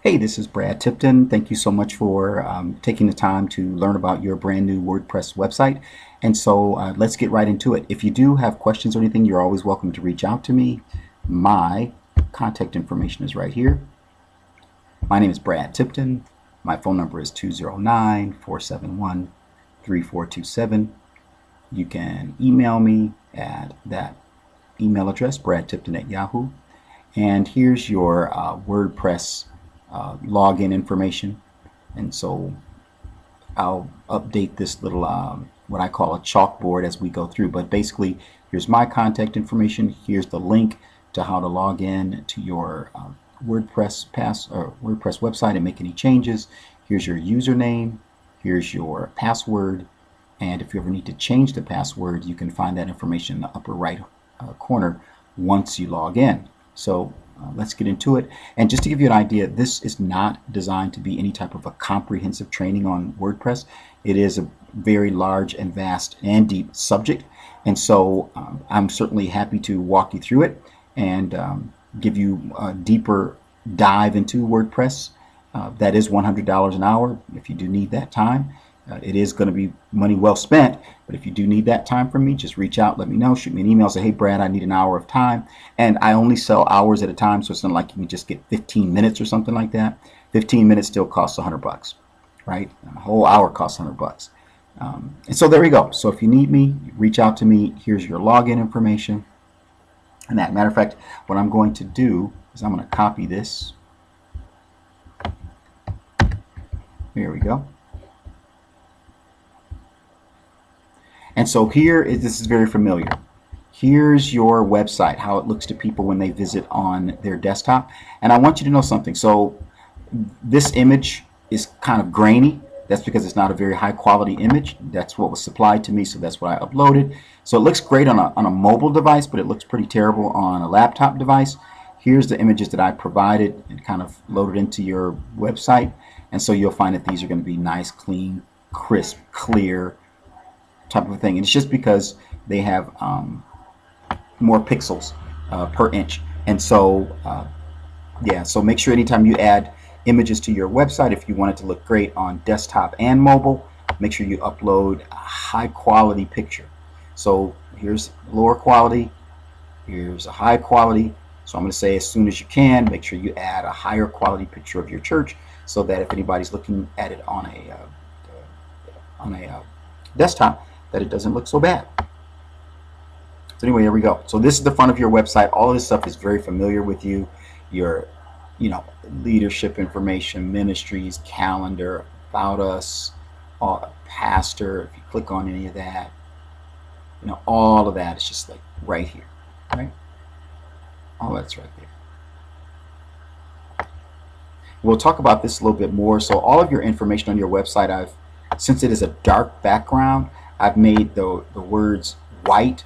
Hey, this is Brad Tipton. Thank you so much for taking the time to learn about your brand new WordPress website. And so let's get right into it. If you do have questions or anything, you're always welcome to reach out to me. My contact information is right here. My name is Brad Tipton. My phone number is 209-471-3427. You can email me at that email address, bradtipton@yahoo. And here's your WordPress login information. And so I'll update this little what I call a chalkboard as we go through. But basically, here's my contact information. Here's the link to how to log in to your WordPress website and make any changes. Here's your username. Here's your password. And if you ever need to change the password, you can find that information in the upper right corner once you log in. So let's get into it. And just to give you an idea, this is not designed to be any type of a comprehensive training on WordPress. It is a very large and vast and deep subject. And so I'm certainly happy to walk you through it and give you a deeper dive into WordPress. That is $100 an hour if you do need that time. It is going to be money well spent, but if you do need that time from me, just reach out, let me know, shoot me an email, say, hey Brad, I need an hour of time. And I only sell hours at a time, so it's not like you can just get 15 minutes or something like that. 15 minutes still costs $100, right? A whole hour costs $100. And so there we go. So if you need me, reach out to me. Here's your login information. And that matter of fact, what I'm going to do is I'm going to copy this. Here we go. And so this is very familiar. Here's your website, how it looks to people when they visit on their desktop. And I want you to know something. So this image is kind of grainy. That's because it's not a very high quality image. That's what was supplied to me, so that's what I uploaded. So it looks great on a mobile device, but it looks pretty terrible on a laptop device. Here's the images that I provided and kind of loaded into your website. And so you'll find that these are going to be nice, clean, crisp, clear, type of thing. And it's just because they have more pixels per inch. And so yeah, so make sure anytime you add images to your website, if you want it to look great on desktop and mobile, make sure you upload a high quality picture. So here's lower quality, here's a high quality. So I'm going to say as soon as you can, make sure you add a higher quality picture of your church so that if anybody's looking at it on a desktop, that it doesn't look so bad. So anyway, here we go. So this is the front of your website. All of this stuff is very familiar with you. Your, leadership information, ministries, calendar, about us, pastor. If you click on any of that, all of that is just like right here, right? All that's right there. We'll talk about this a little bit more. So all of your information on your website, since it is a dark background, I've made the words white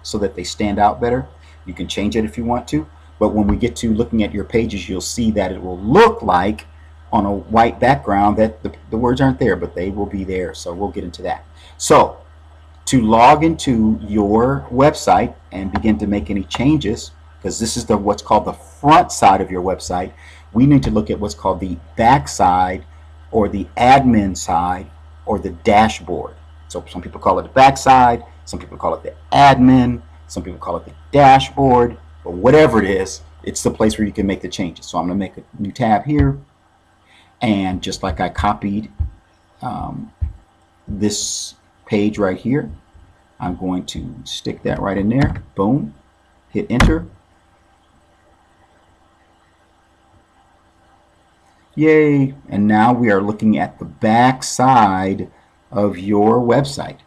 so that they stand out better. You can change it if you want to, but when we get to looking at your pages, you'll see that it will look like on a white background that the words aren't there, but they will be there. So we'll get into that. So to log into your website and begin to make any changes, because this is what's called the front side of your website, we need to look at what's called the back side or the admin side or the dashboard. So some people call it the backside, some people call it the admin, some people call it the dashboard, but whatever it is, it's the place where you can make the changes. So I'm going to make a new tab here, and just like I copied this page right here, I'm going to stick that right in there. Boom, hit enter. Yay, and now we are looking at the back side of your website.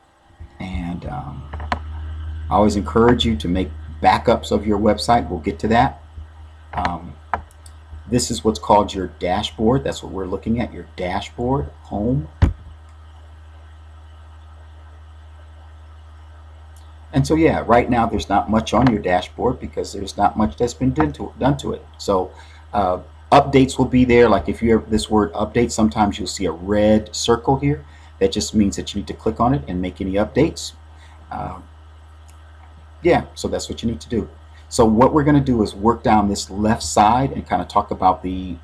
And I always encourage you to make backups of your website. We'll get to that. This is what's called your dashboard. That's what we're looking at, your dashboard, home. And so yeah, right now there's not much on your dashboard because there's not much that's been done to it. So updates will be there. Like if you have this word update, sometimes you'll see a red circle here. That just means that you need to click on it and make any updates. Yeah, so that's what you need to do. So what we're going to do is work down this left side and kind of talk about the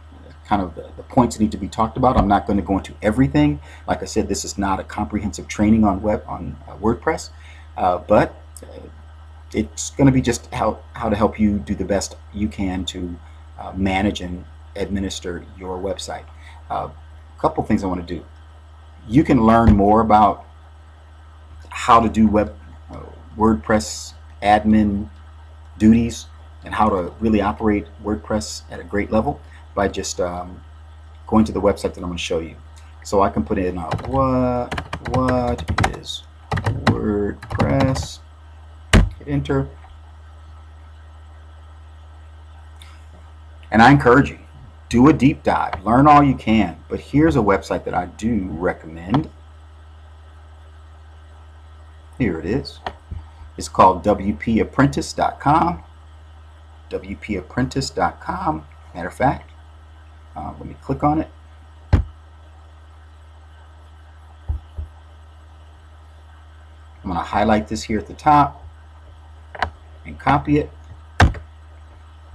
kind of the points that need to be talked about. I'm not going to go into everything. Like I said, this is not a comprehensive training on WordPress, but it's going to be just how to help you do the best you can to manage and administer your website. A couple things I want to do. You can learn more about how to do WordPress admin duties and how to really operate WordPress at a great level by just going to the website that I'm going to show you. So I can put in what is WordPress, hit enter, and I encourage you, do a deep dive, learn all you can. But here's a website that I do recommend. Here it is. It's called WPApprentice.com. WPApprentice.com. Matter of fact, let me click on it. I'm going to highlight this here at the top and copy it.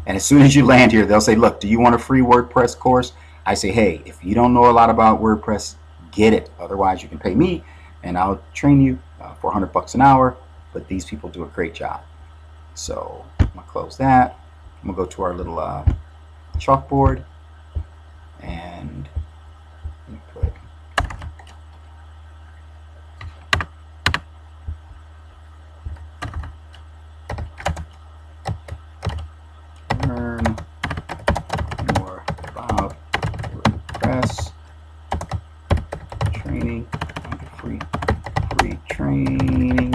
And as soon as you land here, they'll say, look, do you want a free WordPress course? I say, hey, if you don't know a lot about WordPress, get it. Otherwise, you can pay me and I'll train you for $100 an hour. But these people do a great job. So I'm going to close that. I'm going to go to our little chalkboard and put learn more about WordPress training, free training.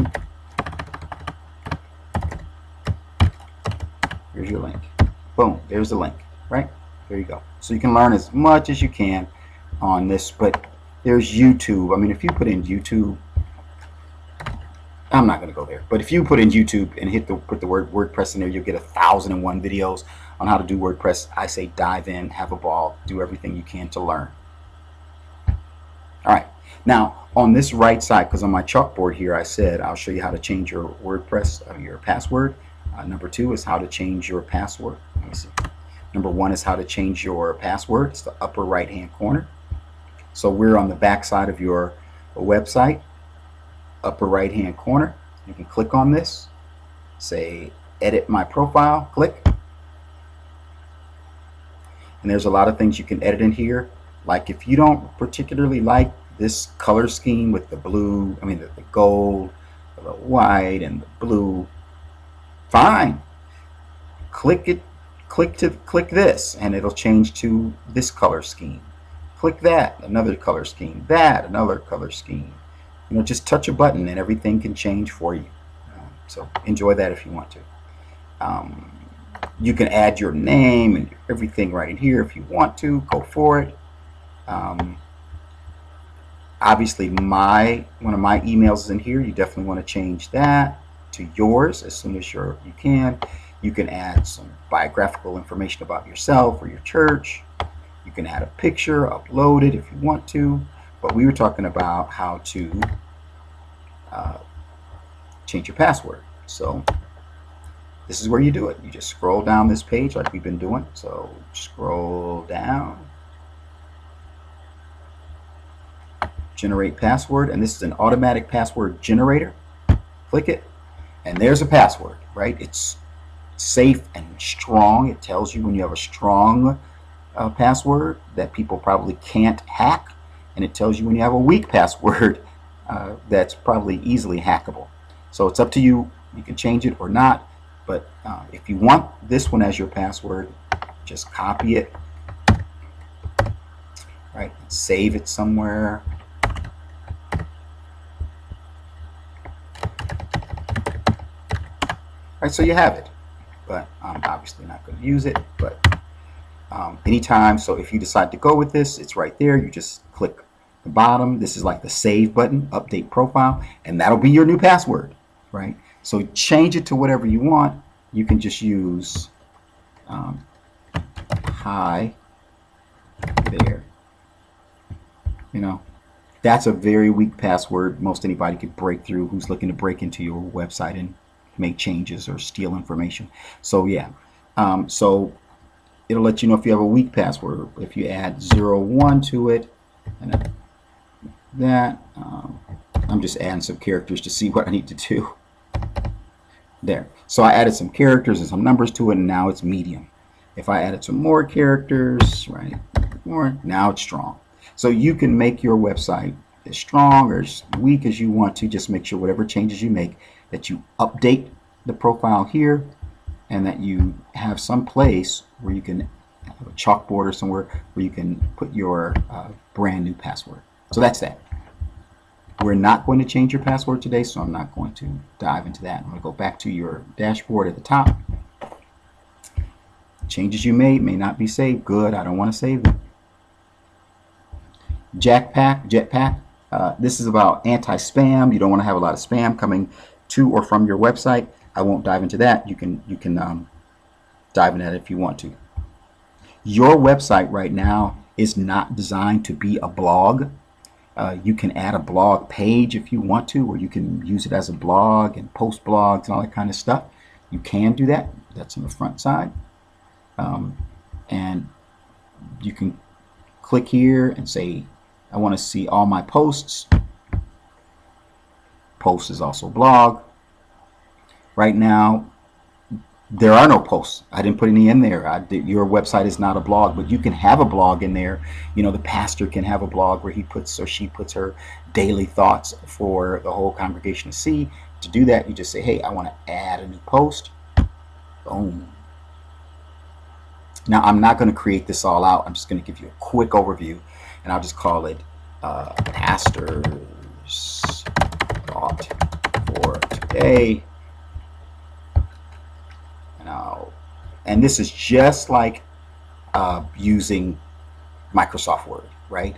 Here's your link. Boom, there's the link, right? There you go. So you can learn as much as you can on this, but there's YouTube. I mean, if you put in YouTube, I'm not going to go there, but if you put in YouTube and put the word WordPress in there, you'll get 1,001 videos on how to do WordPress. I say dive in, have a ball, do everything you can to learn. All right. Now, on this right side, because on my chalkboard here, I said I'll show you how to change your WordPress, your password. Number 2 is how to change your password. Let me see. Number 1 is how to change your password. It's the upper right hand corner. So we're on the back side of your website, upper right hand corner. You can click on this, say edit my profile, click. And there's a lot of things you can edit in here. Like if you don't particularly like this color scheme with the blue, I mean the gold, the white, and the blue, fine. Click this, and it'll change to this color scheme. Click that, another color scheme. That, another color scheme. You know, just touch a button, and everything can change for you. So enjoy that if you want to. You can add your name and everything right in here if you want to. Go for it. Obviously, one of my emails is in here. You definitely want to change that to yours as soon as you can. You can add some biographical information about yourself or your church. You can add a picture, upload it if you want to. But we were talking about how to change your password. So this is where you do it. You just scroll down this page like we've been doing. So scroll down. Generate password, and this is an automatic password generator. Click it, and there's a password, right? It's safe and strong. It tells you when you have a strong password that people probably can't hack, and it tells you when you have a weak password that's probably easily hackable. So it's up to you. You can change it or not, but if you want this one as your password, just copy it, right? Save it somewhere. Right, so you have it, but I'm obviously not going to use it, but anytime. So if you decide to go with this, it's right there. You just click the bottom. This is like the save button, update profile, and that'll be your new password, right? So change it to whatever you want. You can just use hi there. You know, that's a very weak password. Most anybody could break through who's looking to break into your website and make changes or steal information. So yeah, so it'll let you know if you have a weak password. If you add 01 to it, and that, I'm just adding some characters to see what I need to do. There. So I added some characters and some numbers to it, and now it's medium. If I added some more characters, right, now it's strong. So you can make your website as strong or as weak as you want to. Just make sure whatever changes you make, that you update the profile here, and that you have some place where you can have a chalkboard or somewhere where you can put your brand new password. So that's that. We're not going to change your password today, so I'm not going to dive into that. I'm going to go back to your dashboard at the top. Changes you made may not be saved. Good, I don't want to save them. Jetpack. This is about anti-spam. You don't want to have a lot of spam coming to or from your website. I won't dive into that. You can dive into that if you want to. Your website right now is not designed to be a blog. You can add a blog page if you want to, or you can use it as a blog and post blogs and all that kind of stuff. You can do that. That's on the front side. And you can click here and say, I want to see all my posts. Post is also blog. Right now, there are no posts. I didn't put any in there. Your website is not a blog, but you can have a blog in there. You know, the pastor can have a blog where he puts or she puts her daily thoughts for the whole congregation to see. To do that, you just say, hey, I want to add a new post. Boom. Now, I'm not going to create this all out. I'm just going to give you a quick overview, and I'll just call it Pastor's Thought for Today. And this is just like using Microsoft Word, right?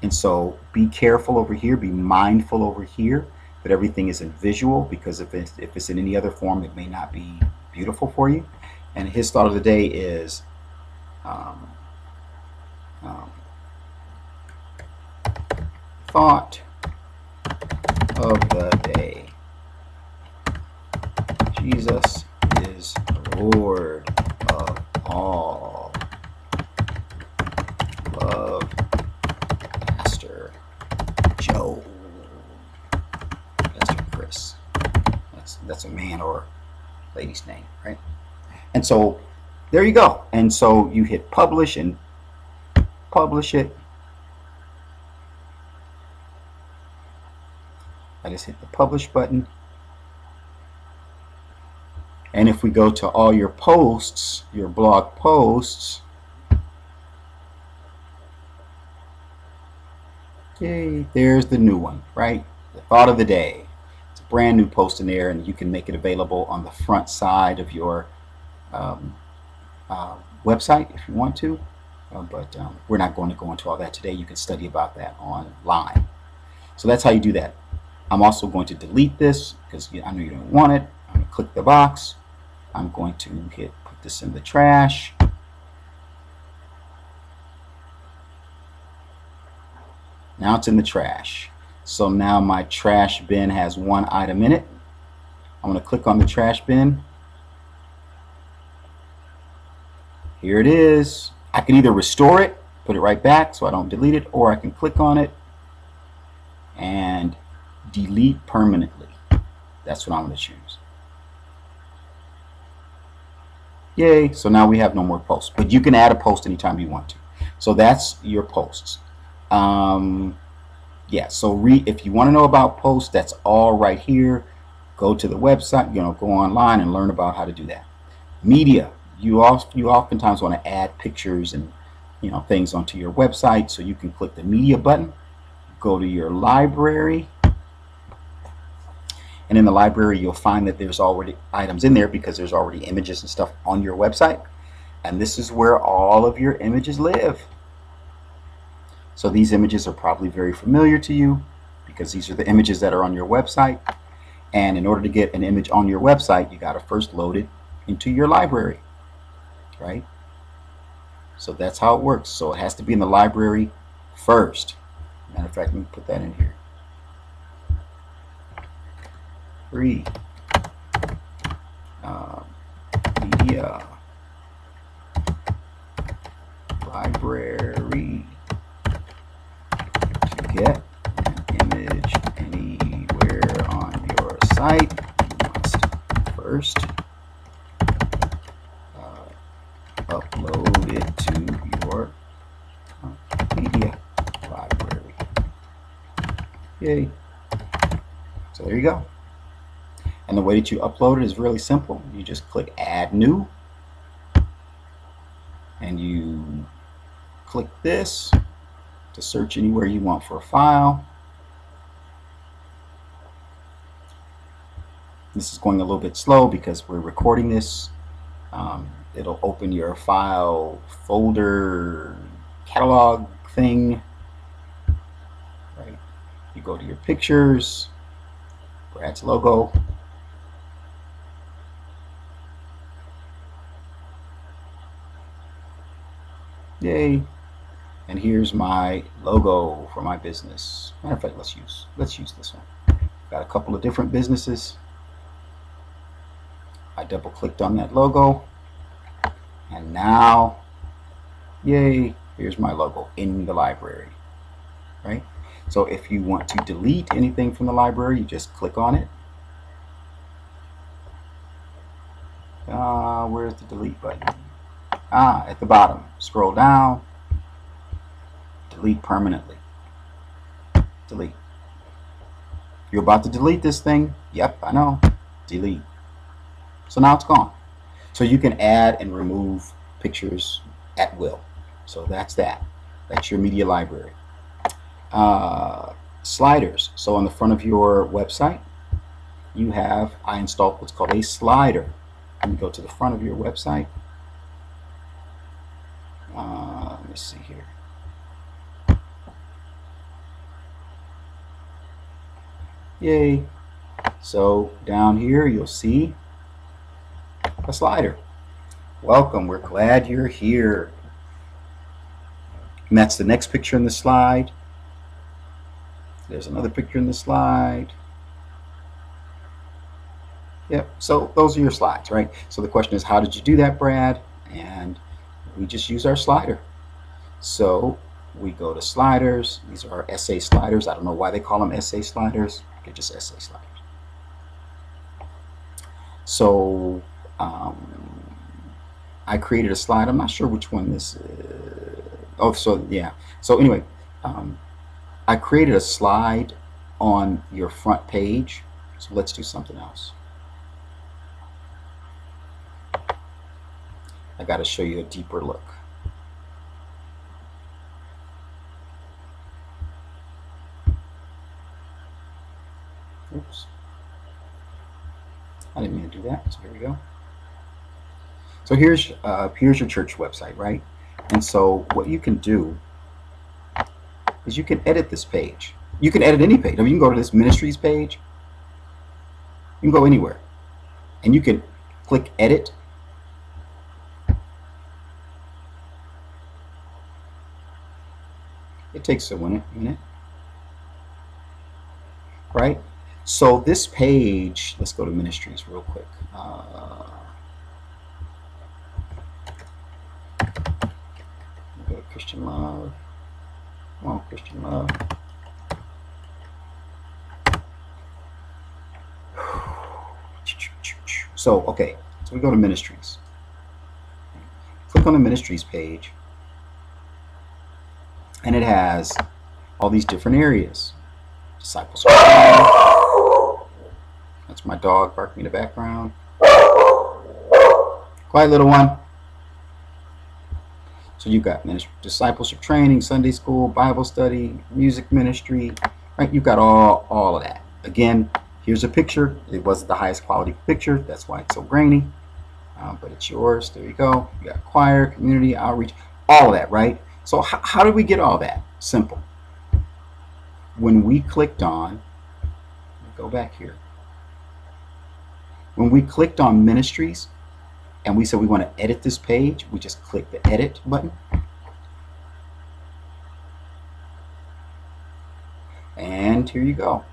And so be careful over here, be mindful over here that everything is in visual, because if it's in any other form, it may not be beautiful for you. And his thought of the day is thought of the day. Jesus is Lord of all. Love, Pastor Joe. Pastor Chris. That's a man or lady's name, right? And so there you go. And so you hit publish and publish it. I just hit the publish button. And if we go to all your posts, your blog posts, okay, there's the new one, right? The thought of the day. It's a brand new post in there, and you can make it available on the front side of your website if you want to. But we're not going to go into all that today. You can study about that online. So that's how you do that. I'm also going to delete this because I know you don't want it. I'm going to click the box. I'm going to put this in the trash. Now it's in the trash. So now my trash bin has one item in it. I'm going to click on the trash bin. Here it is. I can either restore it, put it right back so I don't delete it, or I can click on it and delete permanently. That's what I'm going to choose. Yay. So now we have no more posts, but you can add a post anytime you want to. So that's your posts. Yeah, so if you want to know about posts, that's all right here. Go to the website, go online and learn about how to do that. Media, you oftentimes want to add pictures and things onto your website, so you can click the media button, go to your library, and in the library you'll find that there's already items in there because there's already images and stuff on your website, and this is where all of your images live. So these images are probably very familiar to you because these are the images that are on your website. And in order to get an image on your website, you got to first load it into your library, right? So that's how it works. So it has to be in the library first. Matter of fact, let me put that in here. Free media library to get an image anywhere on your site, you must first upload it to your media library. Yay. So there you go. And the way that you upload it is really simple. You just click Add New, and you click this to search anywhere you want for a file. This is going a little bit slow because we're recording this. It'll open your file folder catalog thing. Right. You go to your pictures, Brad's logo. Yay. And here's my logo for my business. Matter of fact, let's use this one. Got a couple of different businesses. I double clicked on that logo, and now, yay, here's my logo in the library, right? So if you want to delete anything from the library, you just click on it. Where's the delete button? At the bottom. Scroll down. Delete permanently. Delete. You're about to delete this thing. Yep, I know. Delete. So now it's gone. So you can add and remove pictures at will. So that's that. That's your media library. Sliders. So on the front of your website, I installed what's called a slider. Let me go to the front of your website. Let me see here. Yay. So down here you'll see a slider. Welcome, we're glad you're here. And that's the next picture in the slide. There's another picture in the slide. Yep, so those are your slides, right? So the question is, how did you do that, Brad? And we just use our slider. So we go to sliders. These are our essay sliders. I don't know why they call them essay sliders. They're just essay sliders. So I created a slide. I'm not sure which one this is. Oh, so yeah. So anyway, I created a slide on your front page. So let's do something else. I got to show you a deeper look. Oops. I didn't mean to do that. So here we go. So here's your church website, right? And so what you can do is you can edit this page. You can edit any page. I mean, you can go to this ministries page. You can go anywhere, and you can click edit. It takes a minute, right? So this page, let's go to ministries real quick. Go to Christian Love. Come on, Christian Love. So, okay, so we go to ministries. Click on the ministries page, and it has all these different areas. Disciples. That's my dog barking in the background. Quiet, little one. So you've got discipleship training, Sunday school, Bible study, music ministry, right? You've got all of that. Again, here's a picture. It wasn't the highest quality picture. That's why it's so grainy. But it's yours. There you go. You got choir, community, outreach, all of that, right? So how did we get all that? Simple. When we clicked on, go back here. When we clicked on ministries and we said we want to edit this page, we just click the edit button. And here you go.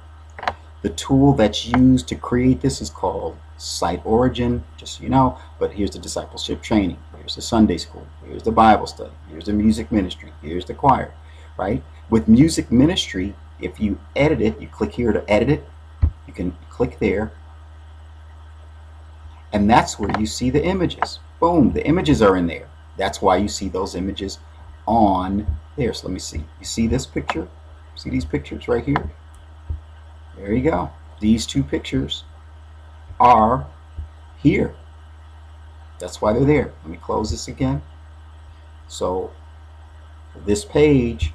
The tool that's used to create this is called site origin, just so you know, but here's the discipleship training, here's the Sunday school, here's the Bible study, here's the music ministry, here's the choir, right? With music ministry, if you edit it, you click here to edit it, you can click there, and that's where you see the images. Boom, the images are in there. That's why you see those images on there. So let me see. You see this picture? See these pictures right here? There you go. These two pictures are here. That's why they're there. Let me close this again. So this page,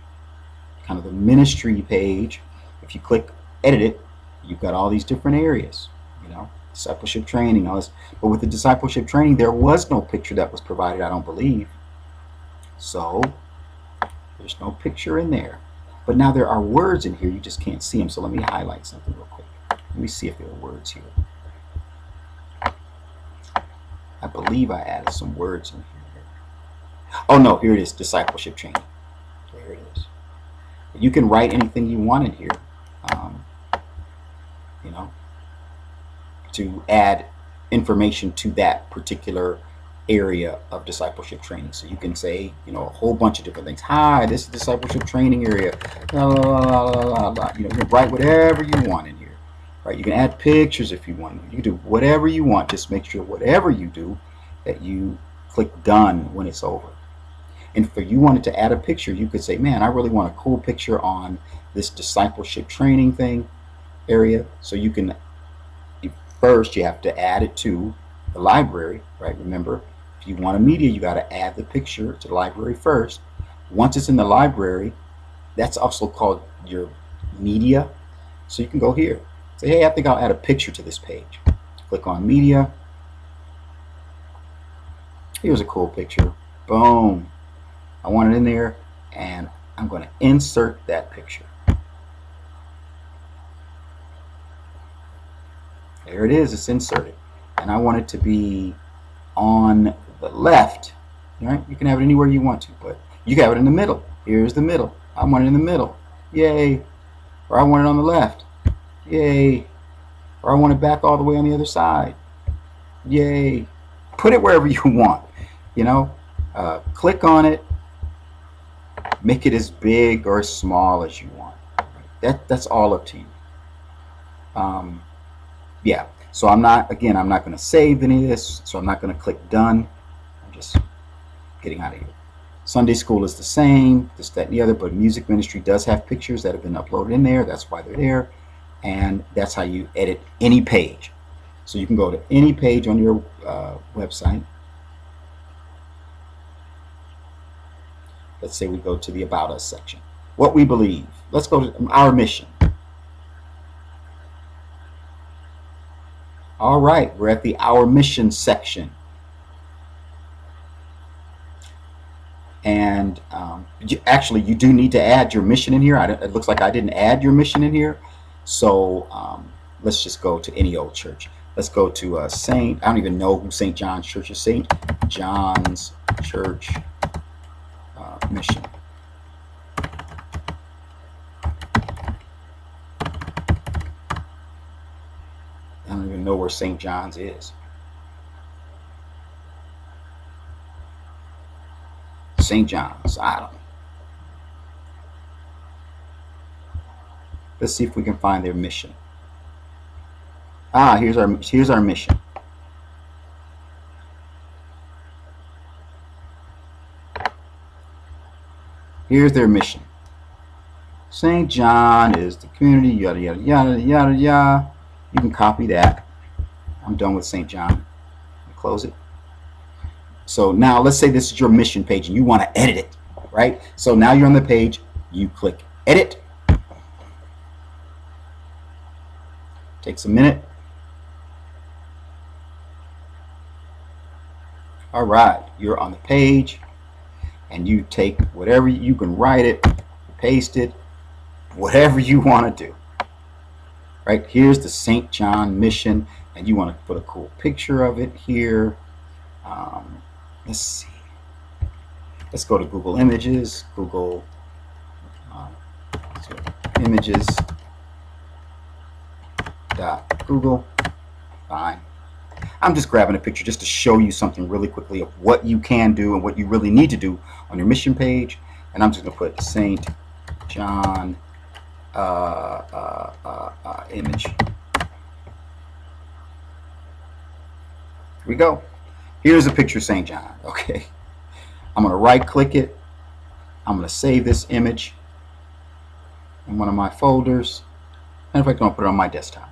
kind of the ministry page, if you click edit it, you've got all these different areas, you know, discipleship training, all this. But with the discipleship training, there was no picture that was provided, I don't believe. So there's no picture in there. But now there are words in here, you just can't see them. So let me highlight something real quick. Let me see if there are words here. I believe I added some words in here. Oh no, here it is, discipleship training. There it is. You can write anything you want in here, you know, to add information to that particular area of discipleship training. So you can say, you know, a whole bunch of different things. Hi, this is discipleship training area. Blah, blah, blah, blah, blah. You know, you can write whatever you want in here. Right? You can add pictures if you want. You can do whatever you want. Just make sure whatever you do that you click done when it's over. And if you wanted to add a picture, you could say, man, I really want a cool picture on this discipleship training thing area. So you can, first you have to add it to the library, right? Remember, if you want a media, you got to add the picture to the library first. Once it's in the library, that's also called your media. So you can go here. Say, hey, I think I'll add a picture to this page. Click on media. Here's a cool picture. Boom. I want it in there, and I'm going to insert that picture. There it is. It's inserted. And I want it to be on the left. Right? You can have it anywhere you want to, but you can have it in the middle. Here's the middle. I want it in the middle. Yay. Or I want it on the left. Yay. Or I want it back all the way on the other side. Yay. Put it wherever you want. You know, click on it. Make it as big or as small as you want. That's all up to you. Yeah. So I'm not going to save any of this. So I'm not going to click done. I'm just getting out of here. Sunday school is the same, this, that, and the other, but music ministry does have pictures that have been uploaded in there. That's why they're there. And that's how you edit any page. So you can go to any page on your website. Let's say we go to the About Us section. What we believe. Let's go to our mission. All right, we're at the Our Mission section. And you do need to add your mission in here. It looks like I didn't add your mission in here. So let's just go to any old church. Let's go to I don't even know who St. John's Church is. St. John's Church mission. I don't even know where St. John's is. St. John's, I don't know. Let's see if we can find their mission. Here's our mission. Here's their mission. St. John is the community, yada, yada, yada, yada, yada. You can copy that. I'm done with St. John. Close it. So now let's say this is your mission page and you want to edit it, right? So now you're on the page, you click edit. Takes a minute. All right, you're on the page and you take whatever, you can write it, paste it, whatever you want to do. Right, here's the St. John mission, and you want to put a cool picture of it here. Let's see. Let's go to Google Images. Google Images. Google. Fine. I'm just grabbing a picture just to show you something really quickly of what you can do and what you really need to do on your mission page. And I'm just going to put St. John image. Here we go. Here's a picture of St. John. Okay. I'm going to right click it. I'm going to save this image in one of my folders. And in fact, I'm going to put it on my desktop.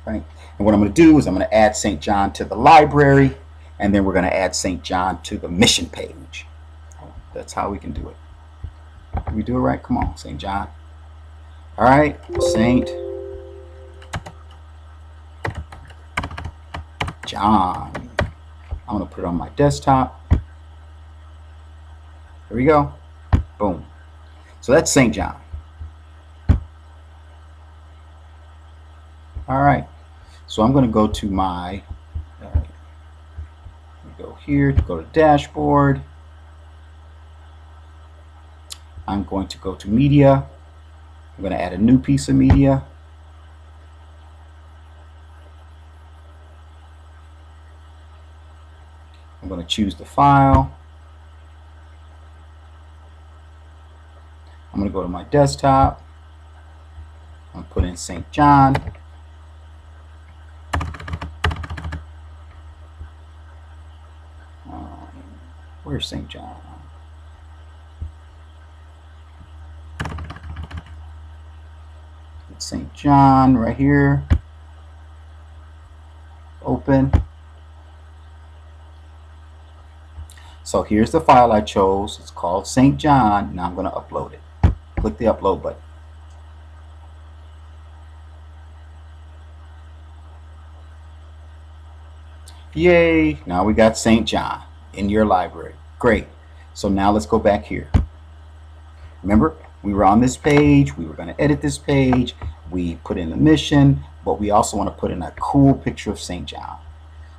Right? And what I'm going to do is I'm going to add St. John to the library, and then we're going to add St. John to the mission page. That's how we can do it. Can we do it right? Come on, St. John. All right, St. John. I'm going to put it on my desktop. There we go. Boom. So that's St. John. All right. So I'm going to go to my, go here to go to dashboard. I'm going to go to media. I'm going to add a new piece of media. I'm going to choose the file. I'm going to go to my desktop. I'm going to put in St. John. Where's St. John? It's St. John right here. Open. So here's the file I chose. It's called St. John. Now I'm going to upload it. Click the upload button. Yay! Now we got St. John in your library. Great. So now let's go back here. Remember, we were on this page. We were going to edit this page. We put in the mission, but we also want to put in a cool picture of St. John.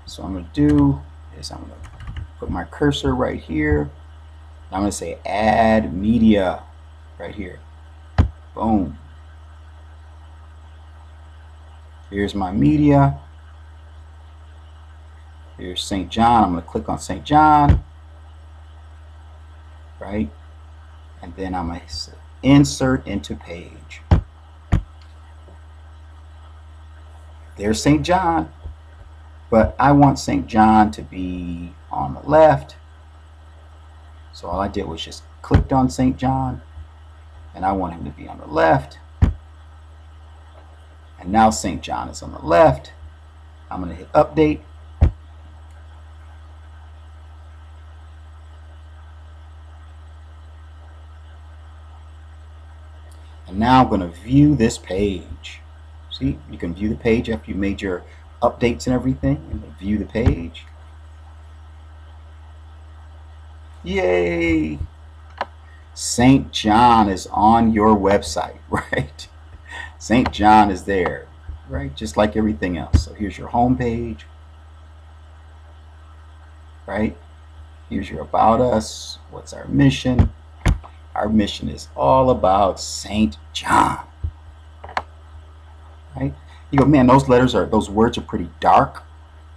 So I'm going to do is I'm going to put my cursor right here. I'm going to say add media right here. Boom. Here's my media. Here's St. John. I'm going to click on St. John. Right? And then I'm going to insert into page. There's St. John. But I want St. John to be on the left. So all I did was just clicked on St. John. And I want him to be on the left. And now St. John is on the left. I'm going to hit update. And now I'm going to view this page. See, you can view the page after you made your updates and everything. And view the page. Yay! St. John is on your website, right? St. John is there, right? Just like everything else. So here's your home page, right? Here's your about us. What's our mission? Our mission is all about St. John, right? You go, man, those words are pretty dark.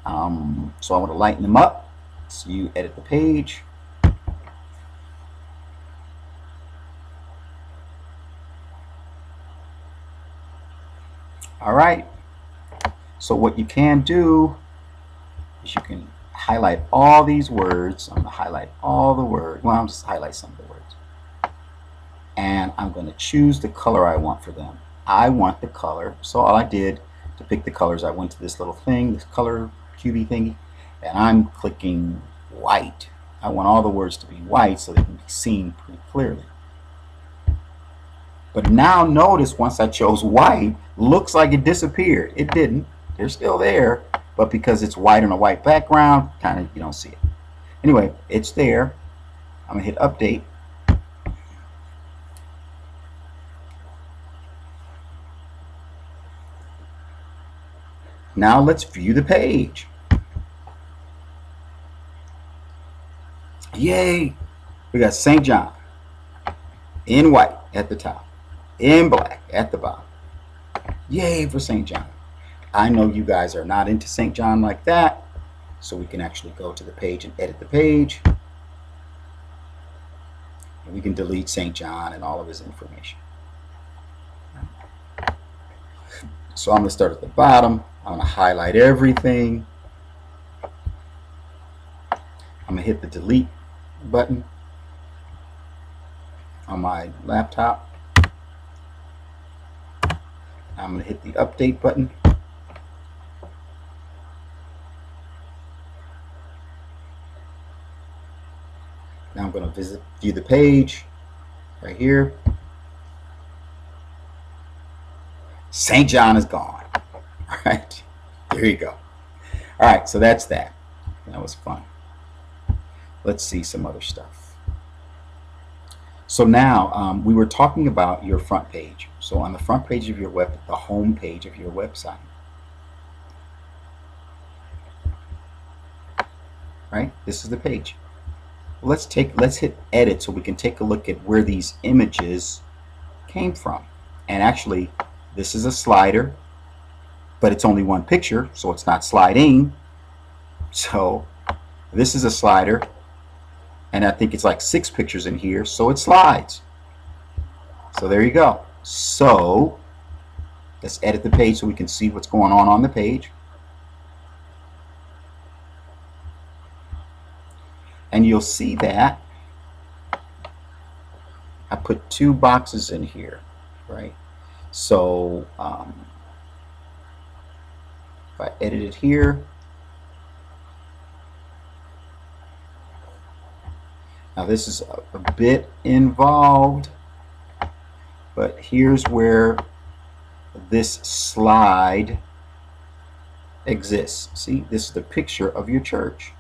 So I want to lighten them up. So you edit the page. All right. So what you can do is you can highlight all these words. I'm going to highlight all the words. Well, I'm just highlight some of the words. And I'm going to choose the color I want for them. I want the color. So all I did to pick the colors, I went to this little thing, this color QB thingy, and I'm clicking white. I want all the words to be white so they can be seen pretty clearly. But now notice once I chose white, looks like it disappeared. It didn't. They're still there, but because it's white on a white background, kind of you don't see it. Anyway, it's there. I'm gonna hit update. Now let's view the page. Yay! We got St. John in white at the top, in black at the bottom. Yay for St. John. I know you guys are not into St. John like that, so we can actually go to the page and edit the page. And we can delete St. John and all of his information. So I'm going to start at the bottom. I'm going to highlight everything. I'm going to hit the delete button on my laptop. I'm going to hit the update button. Now I'm going to view the page right here. St. John is gone. All right, there you go. All right, so that's that. That was fun. Let's see some other stuff. So now we were talking about your front page. So on the front page of your the home page of your website, right? This is the page. Well, let's hit edit so we can take a look at where these images came from. And actually, this is a slider, but it's only one picture, so it's not sliding. So this is a slider, and I think it's like 6 pictures in here, so it slides. So there you go. So let's edit the page so we can see what's going on the page. And you'll see that I put 2 boxes in here, right? So if I edit it here, now this is a bit involved, but here's where this slide exists. See, this is the picture of your church.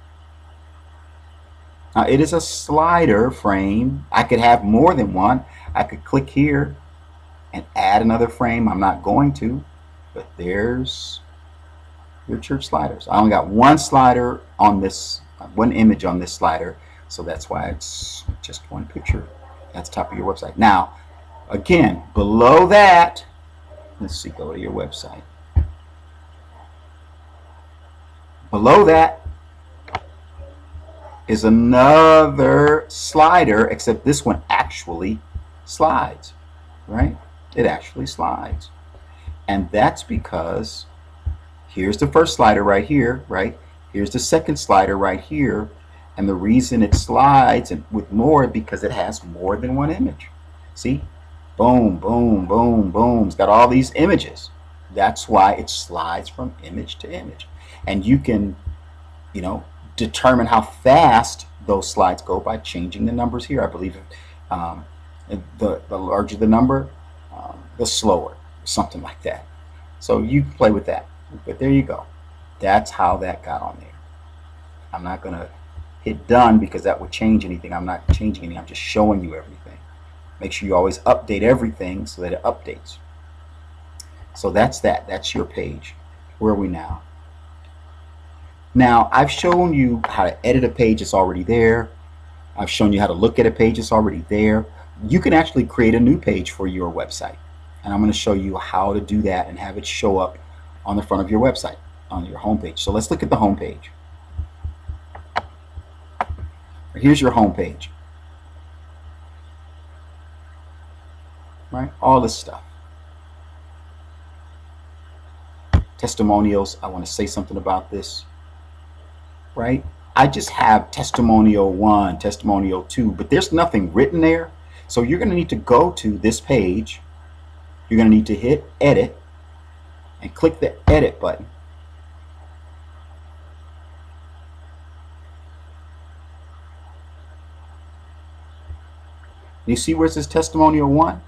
Now it is a slider frame. I could have more than one. I could click here and add another frame. I'm not going to, but there's your church sliders. I only got one slider on this, one image on this slider, so that's why it's just one picture at the top of your website. Now, again, below that, let's see, go to your website. Below that is another slider, except this one actually slides, right? It actually slides. And that's because here's the first slider right here, right? Here's the second slider right here. And the reason it slides and with more because it has more than one image. See? Boom, boom, boom, boom. It's got all these images. That's why it slides from image to image. And you can, you know, determine how fast those slides go by changing the numbers here. I believe the larger the number, the slower, something like that. So you can play with that. But there you go. That's how that got on there. I'm not going to hit done because that would change anything. I'm not changing anything. I'm just showing you everything. Make sure you always update everything so that it updates. So that's that. That's your page. Where are we now? Now, I've shown you how to edit a page that's already there. I've shown you how to look at a page that's already there. You can actually create a new page for your website. And I'm going to show you how to do that and have it show up on the front of your website, on your home page. So let's look at the home page. Here's your home page. Right? All this stuff. Testimonials. I want to say something about this. Right? I just have testimonial 1, testimonial 2, but there's nothing written there. So you're going to need to go to this page. You're going to need to hit edit and click the edit button. You see where it says testimonial 1?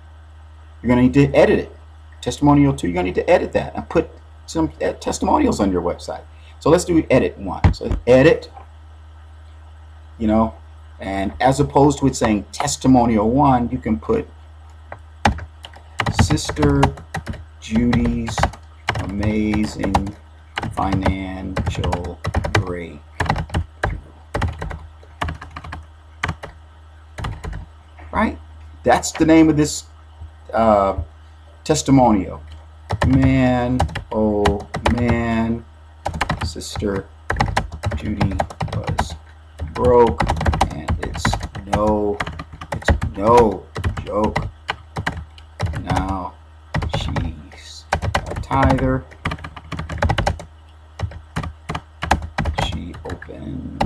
You're going to need to edit it. Testimonial 2, you're going to need to edit that and put some testimonials on your website. So let's do edit 1. So edit, you know, and as opposed to it saying testimonial 1, you can put Sister Judy's amazing financial break. Right? That's the name of this testimonial. Man, oh man, Sister Judy was broke, and it's no joke. Now she's a tither. She opened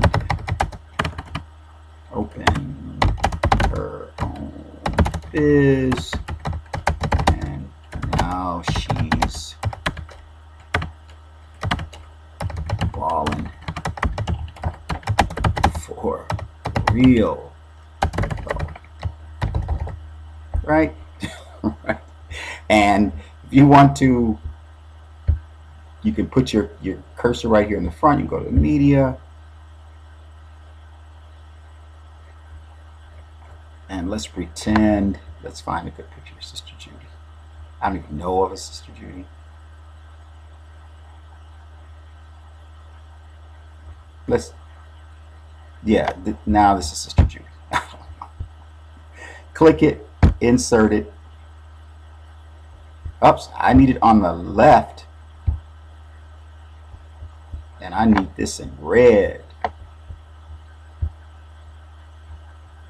her own biz, and now she's balling for real, right? Right. And if you want to, you can put your cursor right here in the front. You go to the media, and let's pretend, let's find a good picture of Sister Judy. I don't even know of a Sister Judy. Now this is Sister Judy. Click it, insert it. Oops, I need it on the left, and I need this in red.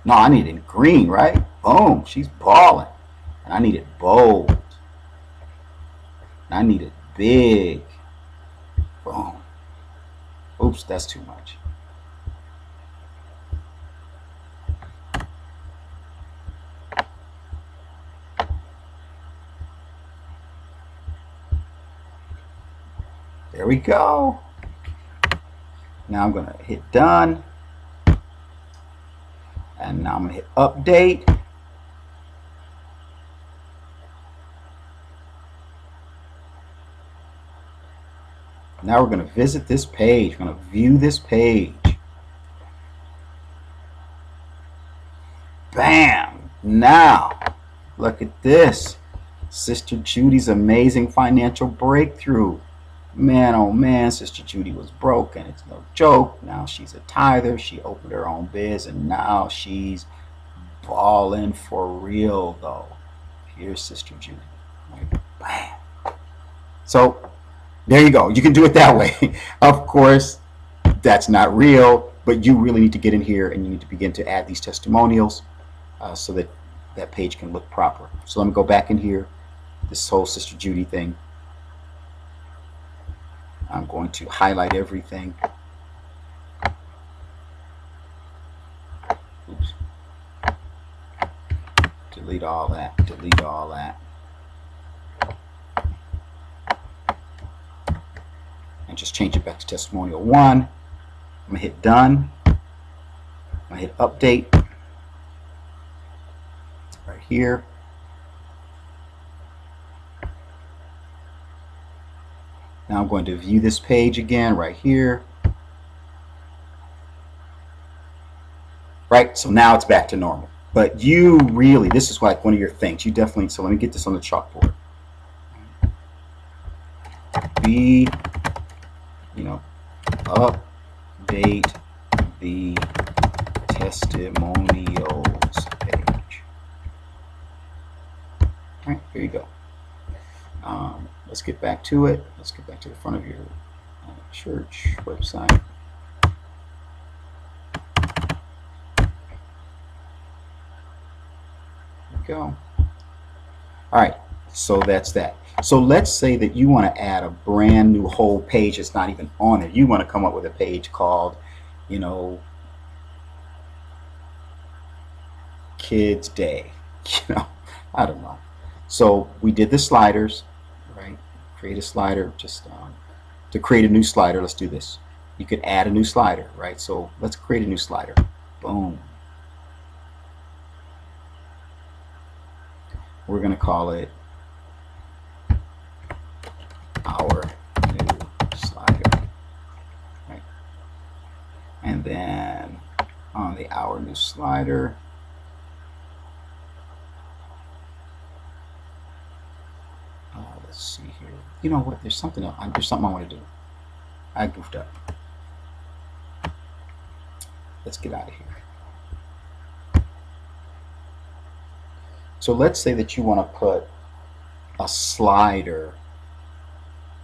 No, I need it in green, right? Boom, she's balling. And I need it bold. And I need it big. Boom. Oops, that's too much. There we go. Now I'm going to hit done. And now I'm going to hit update. Now we're going to visit this page. We're going to view this page. Bam! Now, look at this. Sister Judy's amazing financial breakthrough. Man, oh man, Sister Judy was broke, and it's no joke. Now she's a tither. She opened her own biz, and now she's balling for real, though. Here's Sister Judy. Like, bam. So, there you go. You can do it that way. Of course, that's not real, but you really need to get in here, and you need to begin to add these testimonials so that that page can look proper. So let me go back in here, this whole Sister Judy thing. I'm going to highlight everything. Oops. Delete all that. Delete all that. And just change it back to testimonial 1. I'm going to hit done. I'm going to hit update. Right here. Now I'm going to view this page again right here. Right, so now it's back to normal. But you really, this is like one of your things. You definitely, so let me get this on the chalkboard. Be, update the testimonials page. All right, here you go. Let's get back to it. Let's get back to the front of your church website. There we go. All right, so that's that. So let's say that you want to add a brand new whole page that's not even on it. You want to come up with a page called, Kids Day. I don't know. So we did the sliders. Create a slider, just to create a new slider. Let's do this. You could add a new slider, right? So let's create a new slider. Boom. We're going to call it our new slider, right? And then on the our new slider, let's see here. You know what? There's something else. There's something I want to do. I goofed up. Let's get out of here. So let's say that you want to put a slider.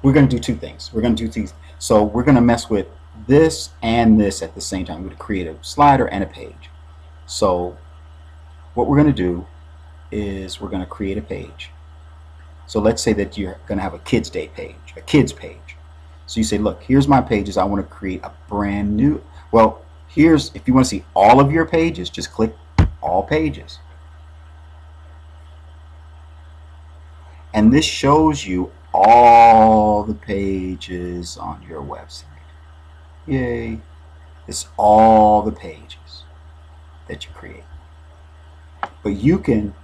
we're going to do two things. We're going to do things. So we're going to mess with this and this at the same time. We're going to create a slider and a page. So what we're going to do is we're going to create a page. So let's say that you're going to have a Kids Day page, a kids page. So you say, look, here's my pages. I want to create a brand new. Well, here's, if you want to see all of your pages, just click all pages. And this shows you all the pages on your website. Yay. It's all the pages that you create. But you can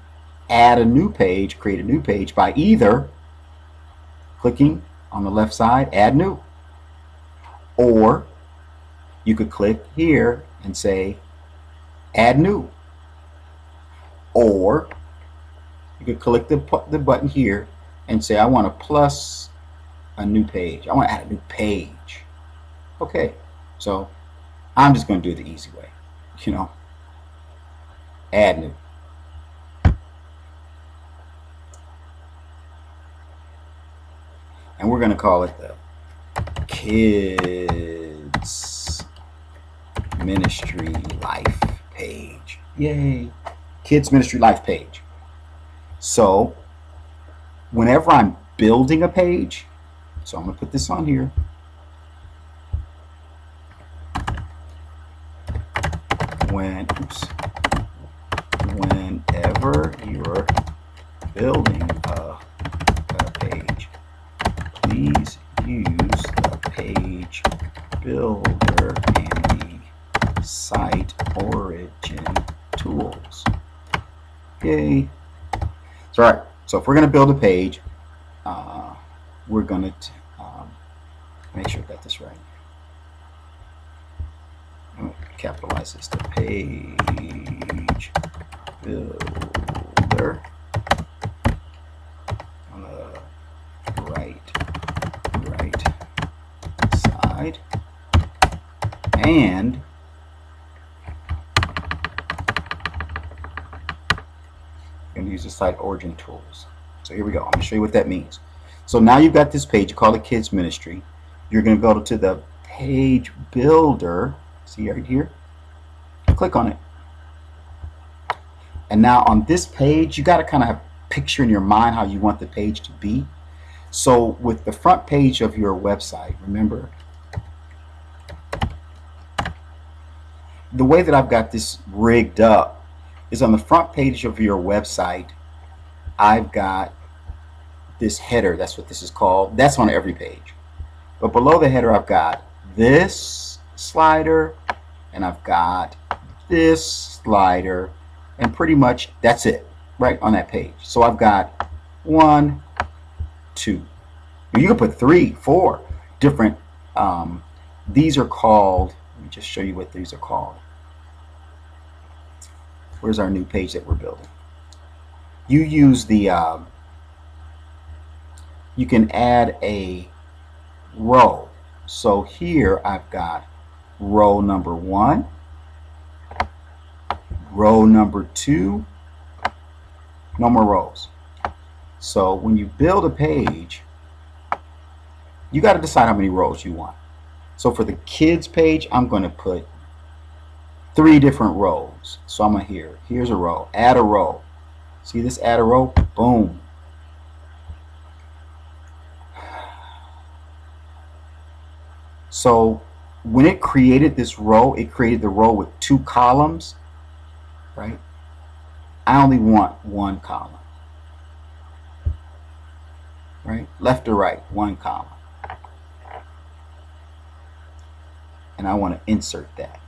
add a new page, create a new page by either clicking on the left side, add new, or you could click here and say add new, or you could click the button here and say I want to plus a new page. I want to add a new page. Okay, so I'm just going to do it the easy way, you know, add new. And we're going to call it the Kids Ministry Life page. Yay! Kids Ministry Life page. So whenever I'm building a page, so I'm going to put this on here. Whenever you're building a page, please use the page builder and the site origin tools. Yay. So, all right. So if we're going to build a page, we're going to make sure I got this right. I'm going to capitalize this to page builder on the right side, and I'm going to use the site origin tools. So here we go. I'm going to show you what that means. So now you've got this page. You call it Kids Ministry. You're going to go to the page builder. See right here? Click on it. And now on this page, you got to kind of have a picture in your mind how you want the page to be. So with the front page of your website, remember, the way that I've got this rigged up is on the front page of your website, I've got this header. That's what this is called. That's on every page. But below the header, I've got this slider, and I've got this slider, and pretty much that's it right on that page. So I've got 1, 2. You can put 3, 4 different. These are called. Let me just show you what these are called. Where's our new page that we're building? You use the. You can add a row. So here I've got row number 1, row number 2, no more rows. So when you build a page, you got to decide how many rows you want. So for the kids page, I'm going to put 3 different rows. So I'm going to here's a row, add a row. See this, add a row, boom. So when it created this row, it created the row with 2 columns, right? I only want 1 column, right? Left or right, 1 column. And I want to insert that.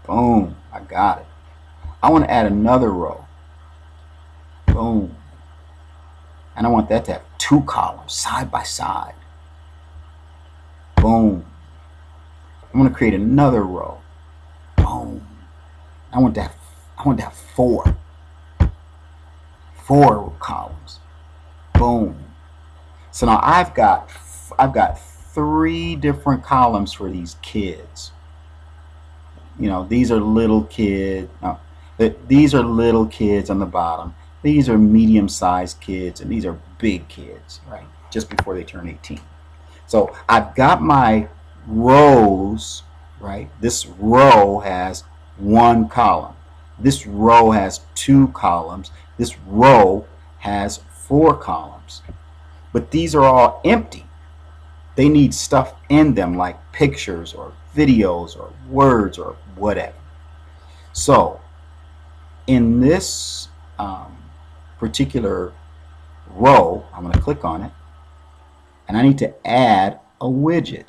Boom, I got it. I want to add another row. Boom. And I want that to have 2 columns side by side. Boom. I'm going to create another row. Boom. I want to have 4 columns. Boom. So now I've got 3 different columns for these kids. You know, these are little kids. No, these are little kids on the bottom. These are medium-sized kids, and these are big kids, right? Just before they turn 18. So I've got my rows, right? This row has one column. This row has two columns. This row has four columns. But these are all empty. They need stuff in them like pictures or videos or words or whatever. So in this particular row, I'm going to click on it, and I need to add a widget.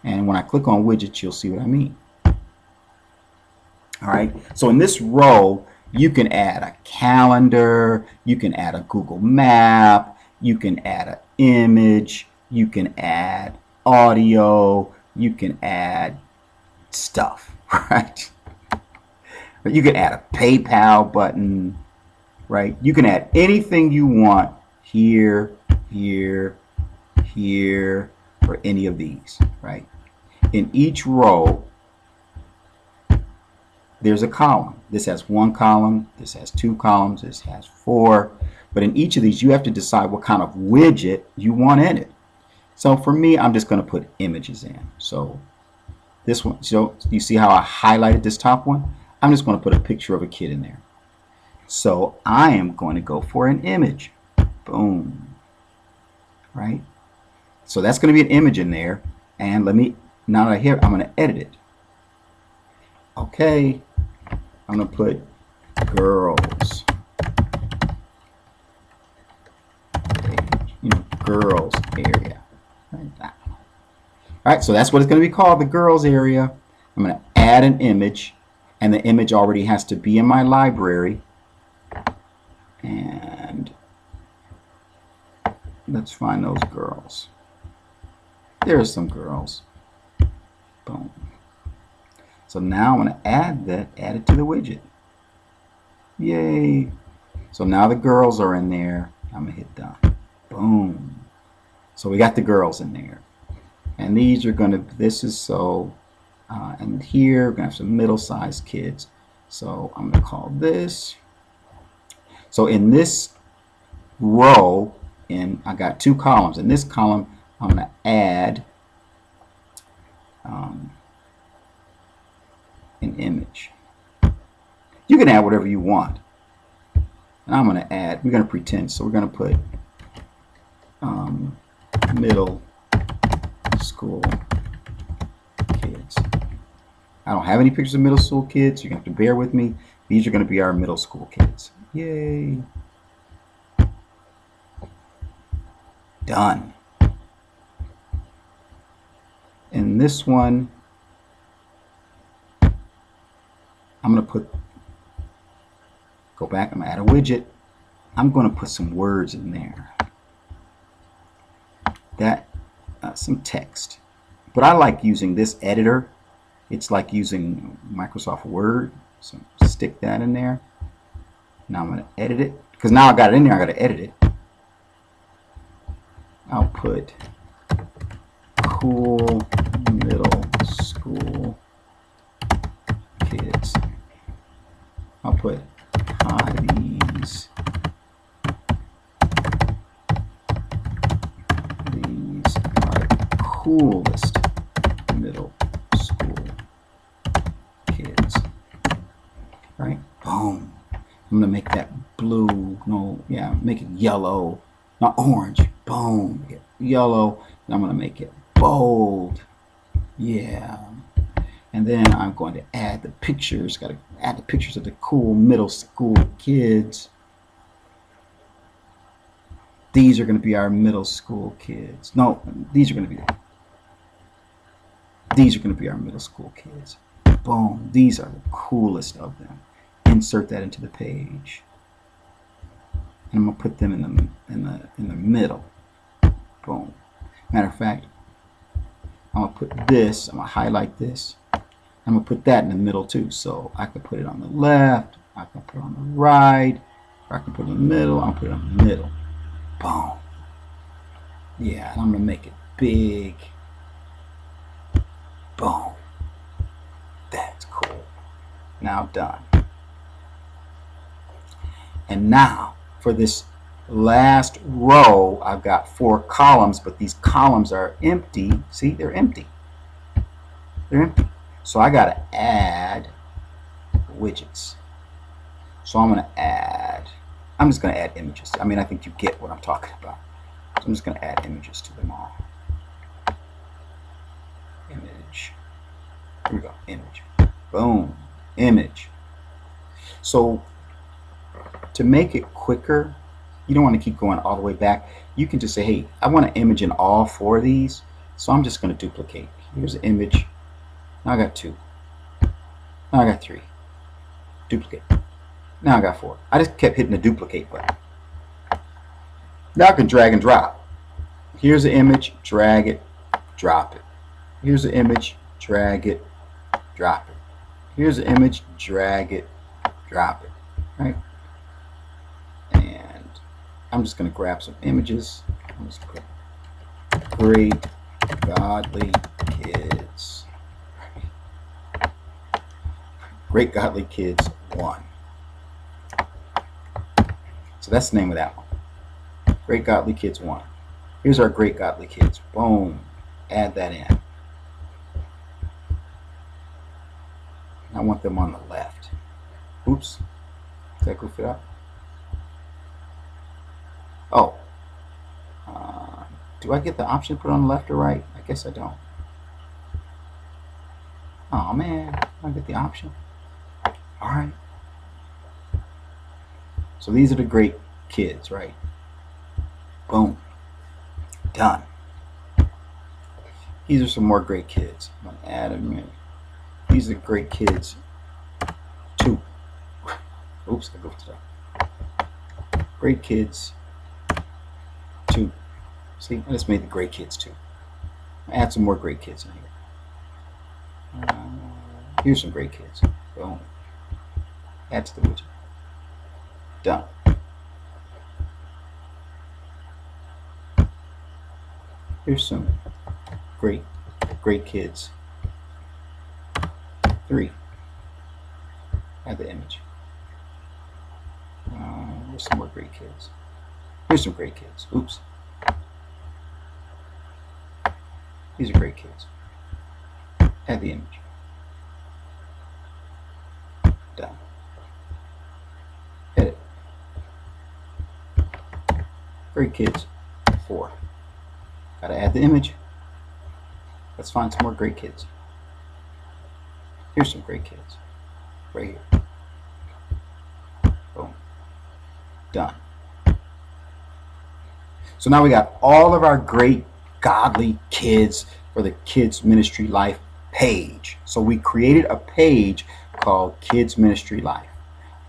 And when I click on widgets, you'll see what I mean. All right, so in this row, you can add a calendar, you can add a Google map, you can add an image, you can add audio, you can add stuff, right? You can add a PayPal button, right? You can add anything you want here, here, here, or any of these, right? In each row, there's a column. This has one column, this has two columns, this has four. But in each of these, you have to decide what kind of widget you want in it. So for me, I'm just going to put images in. So this one, so you see how I highlighted this top one? I'm just going to put a picture of a kid in there. So I am going to go for an image. Boom. Right? So that's going to be an image in there. And let me, now that I hear, I'm going to edit it. Okay. I'm going to put girls. Girls area. All right, so that's what it's going to be called, the girls area. I'm going to add an image, and the image already has to be in my library. And let's find those girls. There's some girls. Boom. So now I'm going to add it to the widget. Yay. So now the girls are in there. I'm going to hit done. Boom. So we got the girls in there. And these are going to, this is so, and here we're going to have some middle-sized kids. So I'm going to call this. So in this row, I got two columns. In this column, I'm going to add an image. You can add whatever you want. And I'm going to add, we're going to pretend, so we're going to put middle school kids. I don't have any pictures of middle school kids. You're going to have to bear with me. These are going to be our middle school kids. Yay. Done. In this one, I'm going to go back, I'm going to add a widget. I'm going to put some words in there. Some text. But I like using this editor. It's like using Microsoft Word. So stick that in there. Now I'm going to edit it. Because now I got it in there, I got to edit it. I'll put cool middle school kids. I'll put hotties. These are coolest middle school kids. Right? Boom. I'm going to make that blue. No, yeah, make it yellow. Not orange. Boom. Make it yellow. And I'm going to make it bold. Yeah. And then I'm going to add the pictures. Got to add the pictures of the cool middle school kids. These are going to be our middle school kids. No, these are going to be our middle school kids. Boom. These are the coolest of them. Insert that into the page. And I'm going to put them in the middle. Boom. Matter of fact, I'm going to put this, I'm going to highlight this. I'm going to put that in the middle too. So I can put it on the left, I can put it on the right, or I can put it in the middle, I'll put it in the middle. Boom. Yeah, and I'm going to make it big. Boom. That's cool. Now done. And now for this last row, I've got 4 columns, but these columns are empty. See, they're empty. They're empty. So I got to add widgets. So I'm going to add, I'm just going to add images. I mean, I think you get what I'm talking about. So I'm just going to add images to them all. Image. Here we go. Image. Boom. Image. So to make it quicker, you don't want to keep going all the way back. You can just say, hey, I want an image in all 4 of these. So I'm just going to duplicate. Here's an image. Now I got 2. Now I got 3. Duplicate. Now I got 4. I just kept hitting the duplicate button. Now I can drag and drop. Here's an image, drag it, drop it. Here's an image, drag it, drop it. Here's an image, drag it, drop it. Right? And I'm just going to grab some images. I'm just put great godly kids. Great Godly Kids 1. So that's the name of that one. Great Godly Kids 1. Here's our Great Godly Kids. Boom. Add that in. I want them on the left. Oops. Did that goof it up? Oh. Do I get the option to put on the left or right? I guess I don't. Oh man, I get the option. Alright. So these are the great kids, right? Boom. Done. These are some more great kids. I'm going to add them in. These are great kids 2. Oops, I goofed it up. Great kids 2. See, I just made the great kids 2. Add some more great kids in here. Here's some great kids. Boom. Add to the widget. Done. Here's some great kids 3. Add the image. Here's some more great kids. Here's some great kids. Oops. These are great kids. Add the image. Done. Edit. Great kids 4. Gotta add the image. Let's find some more great kids. Here's some great kids. Right here. Boom. Done. So now we got all of our great godly kids for the Kids Ministry Life page. So we created a page called Kids Ministry Life.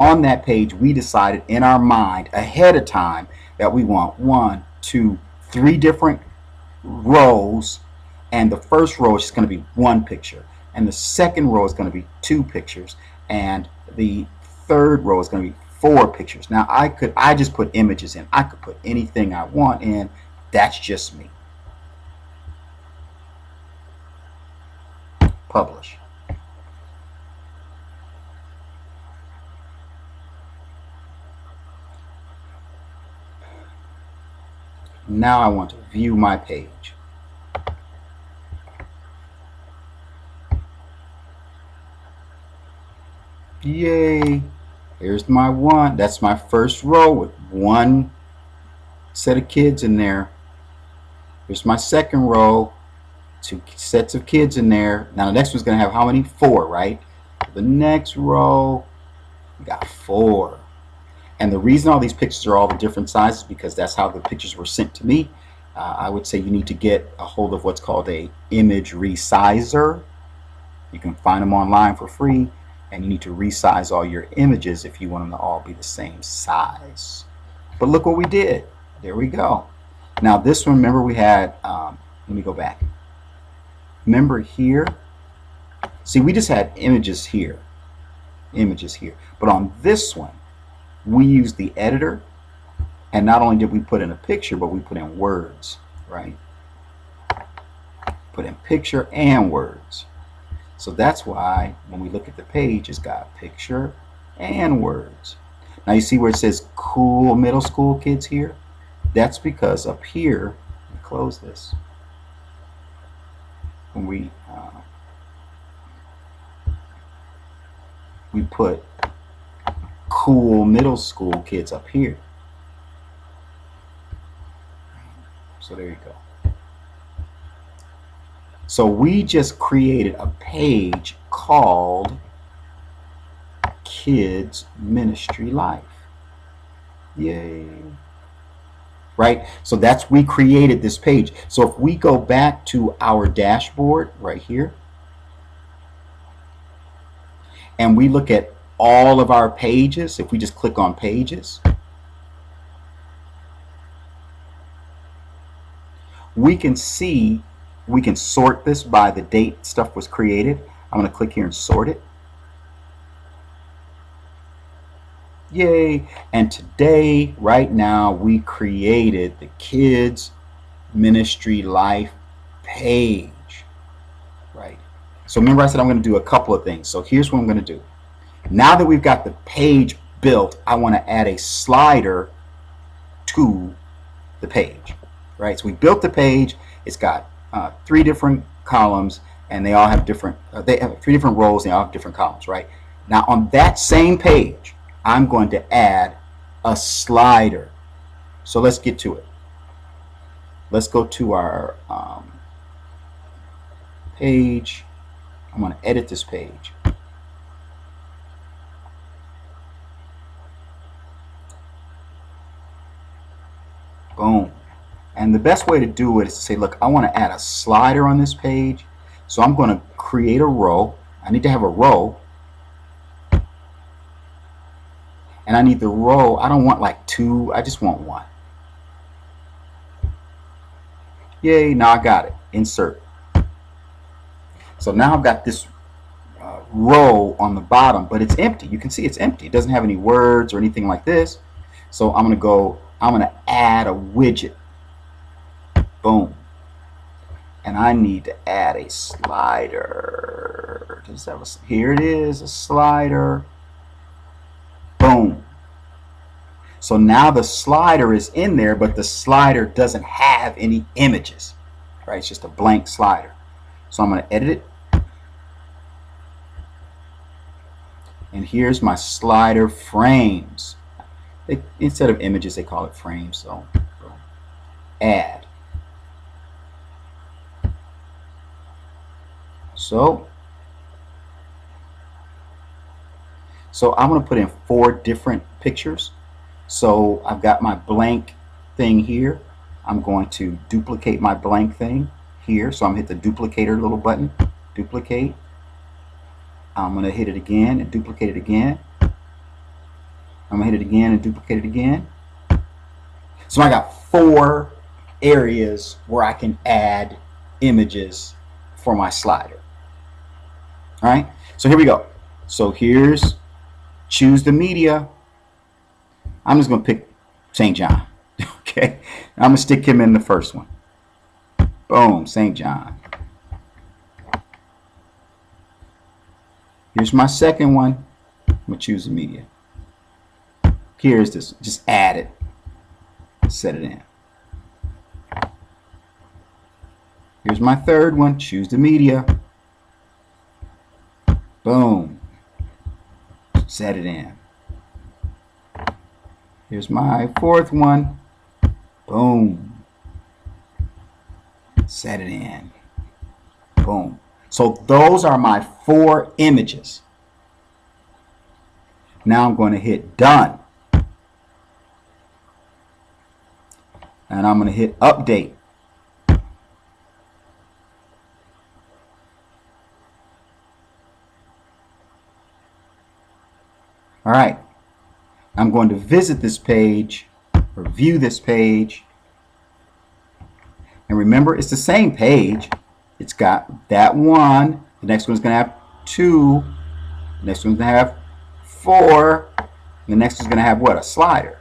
On that page, we decided in our mind ahead of time that we want 1, 2, 3 different rows, and the first row is just going to be 1 picture, and the second row is going to be 2 pictures, and the third row is going to be 4 pictures. Now I just put images in. I could put anything I want in. That's just me. Publish. Now I want to view my page. Yay! Here's my one. That's my first row with 1 set of kids in there. Here's my second row, 2 sets of kids in there. Now the next one's going to have how many? 4, right? The next row, we got 4. And the reason all these pictures are all the different sizes because that's how the pictures were sent to me. I would say you need to get a hold of what's called a image resizer. You can find them online for free, and you need to resize all your images if you want them to all be the same size. But look what we did. There we go. Now this one, remember we had, let me go back. Remember here, see we just had images here, but on this one, we used the editor, and not only did we put in a picture, but we put in words, right? Put in picture and words. So that's why when we look at the page, it's got picture and words. Now you see where it says cool middle school kids here? That's because up here, let me close this, when we put cool middle school kids up here. So there you go. So we just created a page called Kids Ministry Life. Yay. Right? So we created this page. So if we go back to our dashboard right here, and we look at all of our pages, if we just click on pages, we can see, we can sort this by the date stuff was created. I'm going to click here and sort it. Yay. And today, right now, we created the Kids Ministry Life page. Right. So remember I said I'm going to do a couple of things. So here's what I'm going to do. Now that we've got the page built, I want to add a slider to the page. Right. So we built the page. It's got 3 different columns, and they all have different, they have 3 different rows, and they all have different columns. Right. Now on that same page, I'm going to add a slider. So let's get to it. Let's go to our page. I'm going to edit this page. Boom. And the best way to do it is to say, look, I want to add a slider on this page. So I'm going to create a row. I need to have a row. And I need the row, I don't want like 2, I just want 1. Yay, now I got it. Insert. So now I've got this row on the bottom, but it's empty. You can see it's empty. It doesn't have any words or anything like this. So I'm going to add a widget. Boom. And I need to add a slider. Does that have a, here it is, a slider. Boom. So now the slider is in there, but the slider doesn't have any images. Right? It's just a blank slider. So I'm going to edit it. And here's my slider frames. Instead of images, they call it frames. So add. So I'm going to put in 4 different pictures. So I've got my blank thing here. I'm going to duplicate my blank thing here. So I'm going to hit the duplicator little button. Duplicate. I'm going to hit it again and duplicate it again. I'm going to hit it again and duplicate it again. So I got 4 areas where I can add images for my slider. All right. So here we go. So here's choose the media. I'm just going to pick St. John. Okay. I'm going to stick him in the first one. Boom. St. John. Here's my second one. I'm going to choose the media. Here's this. Just add it. Set it in. Here's my third one. Choose the media. Boom. Set it in. Here's my fourth one. Boom. Set it in. Boom. So those are my 4 images. Now I'm going to hit done. And I'm going to hit update. All right, I'm going to visit this page or view this page. And remember, it's the same page. It's got that one. The next one's going to have 2. The next one's going to have 4. The next one's going to have what? A slider.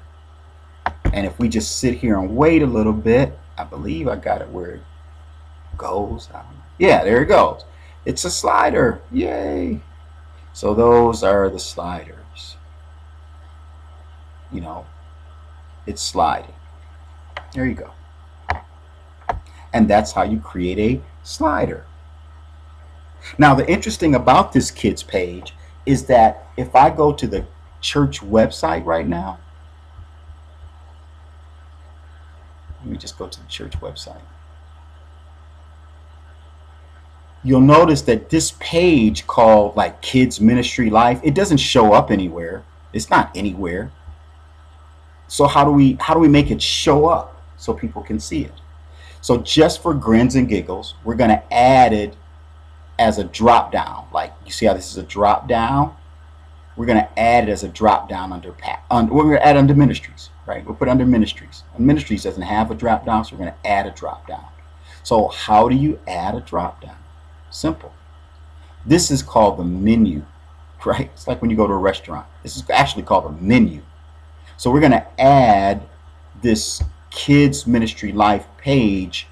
And if we just sit here and wait a little bit, I believe I got it where it goes. Yeah, there it goes. It's a slider. Yay. So those are the sliders. you know, it's sliding. There you go. And that's how you create a slider. Now, the interesting about this kids page is that if I go to the church website right now, let me just go to the church website. You'll notice that this page called like Kids Ministry Life, it doesn't show up anywhere. It's not anywhere. So how do we make it show up so people can see it? So just for grins and giggles, we're going to add it as a drop down. Like you see how this is a drop down? We're going to add it as a drop down under we're going to add under ministries, right? We'll put it under ministries. And ministries doesn't have a drop down, so we're going to add a drop down. So how do you add a drop down? Simple. This is called the menu, right? It's like when you go to a restaurant. This is actually called a menu. So we're going to add this Kids Ministry Life page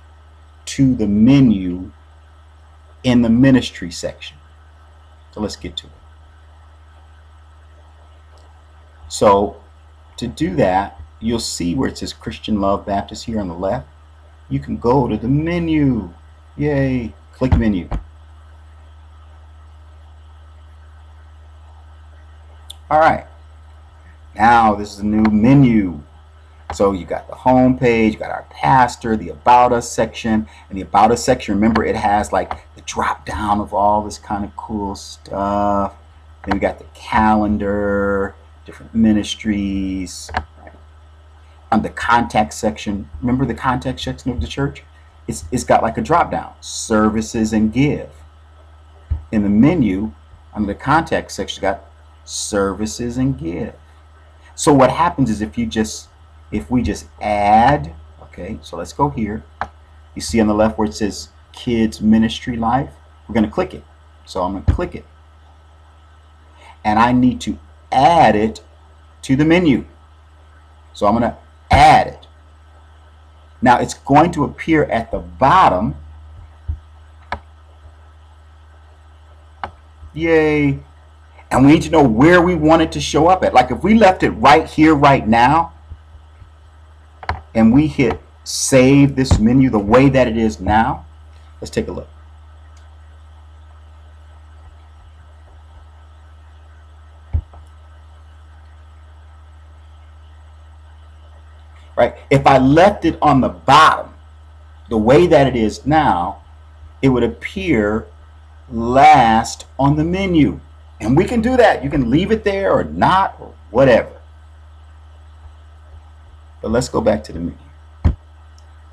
to the menu in the ministry section. So let's get to it. So to do that, you'll see where it says Christian Love Baptist here on the left. You can go to the menu. Yay. Click menu. All right. Now this is a new menu. So you got the home page, you got our pastor, the About Us section, and the About Us section, remember, it has like the drop down of all this kind of cool stuff. Then we got the calendar, different ministries. Right? On the contact section, remember the contact section of the church? It's got like a drop down, services and give. In the menu, under the contact section, you got services and give. So what happens is if we just add, okay, so let's go here. You see on the left where it says Kids Ministry Life, we're going to click it. So I'm going to click it. And I need to add it to the menu. So I'm going to add it. Now it's going to appear at the bottom. Yay. And we need to know where we want it to show up at. Like if we left it right here, right now, and we hit save this menu the way that it is now, let's take a look. Right? If I left it on the bottom, the way that it is now, it would appear last on the menu. And we can do that. You can leave it there or not or whatever. But let's go back to the menu.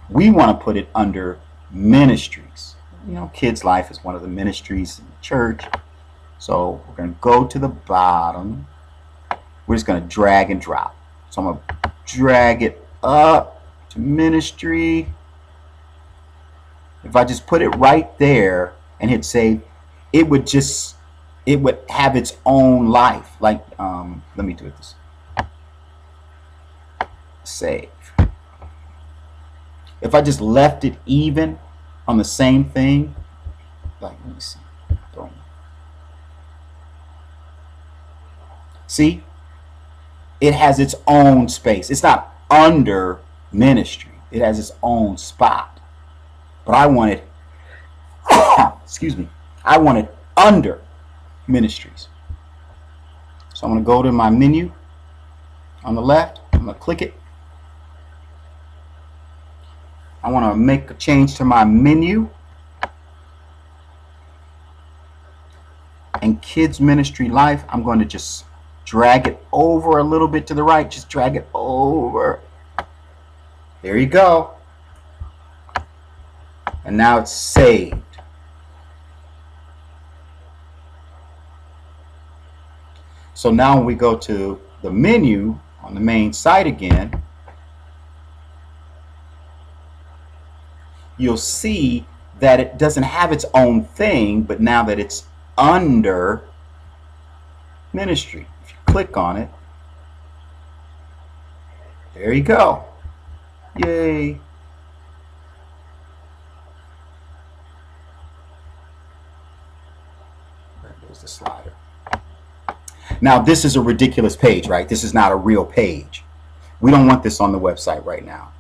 We want to put it under ministries. You know, Kids Life is one of the ministries in the church. So we're going to go to the bottom. We're just going to drag and drop. So I'm going to drag it up to ministry. If I just put it right there and hit save, it would have its own life. Like, let me do it this way. Save. If I just left it even on the same thing, like, let me see. Boom. See? It has its own space. It's not under ministry. It has its own spot. But I want it, excuse me, I want it under ministries. So I'm going to go to my menu on the left. I'm going to click it. I want to make a change to my menu. And Kids Ministry Life, I'm going to just drag it over a little bit to the right. Just drag it over. There you go. And now it's saved. So now when we go to the menu on the main site again, you'll see that it doesn't have its own thing, but now that it's under ministry. If you click on it, there you go. Yay. There's the slider. Now, this is a ridiculous page, right? This is not a real page. We don't want this on the website right now.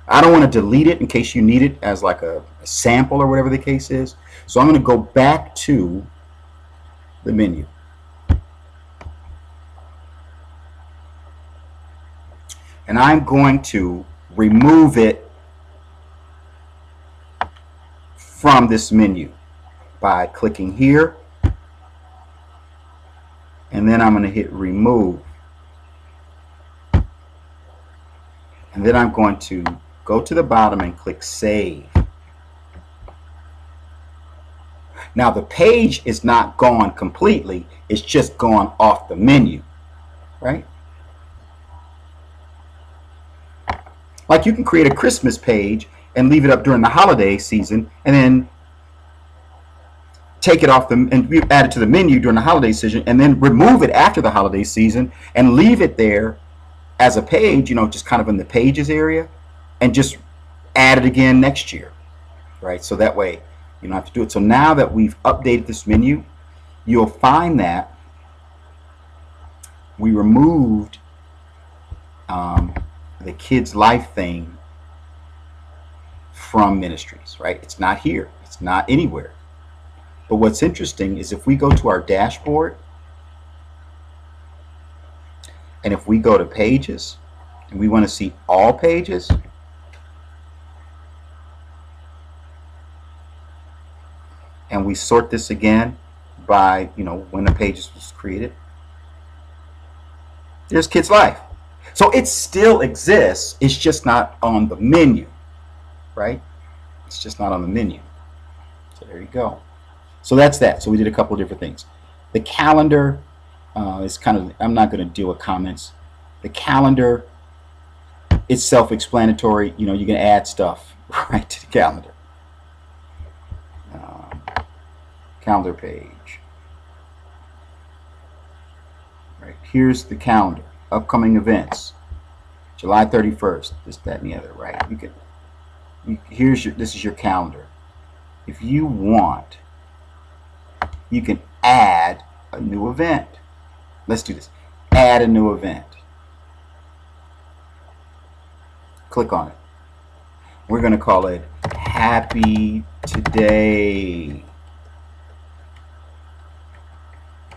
I don't want to delete it in case you need it as like a sample or whatever the case is. So I'm going to go back to the menu. And I'm going to remove it from this menu by clicking here. And then I'm going to hit remove. And then I'm going to go to the bottom and click save. Now the page is not gone completely, it's just gone off the menu, right? Like you can create a Christmas page and leave it up during the holiday season and then take it off and add it to the menu during the holiday season and then remove it after the holiday season and leave it there as a page, you know, just kind of in the pages area, and just add it again next year, right? So that way you don't have to do it. So now that we've updated this menu, you'll find that we removed the Kids Life thing from Ministries, right? It's not here. It's not anywhere. But what's interesting is if we go to our dashboard and if we go to pages and we want to see all pages, and we sort this again by, you know, when the page was created, there's Kids Life. So it still exists, it's just not on the menu, right? It's just not on the menu. So there you go. So that's that. So we did a couple of different things. The calendar is kind of, I'm not going to deal with comments. The calendar, it's self-explanatory. You know, you can add stuff right to the calendar. Calendar page. Right, here's the calendar. Upcoming events. July 31st, this, that, and the other, right? You can, this is your calendar. If you want, you can add a new event. Let's do this. Add a new event. Click on it. We're going to call it Happy Today.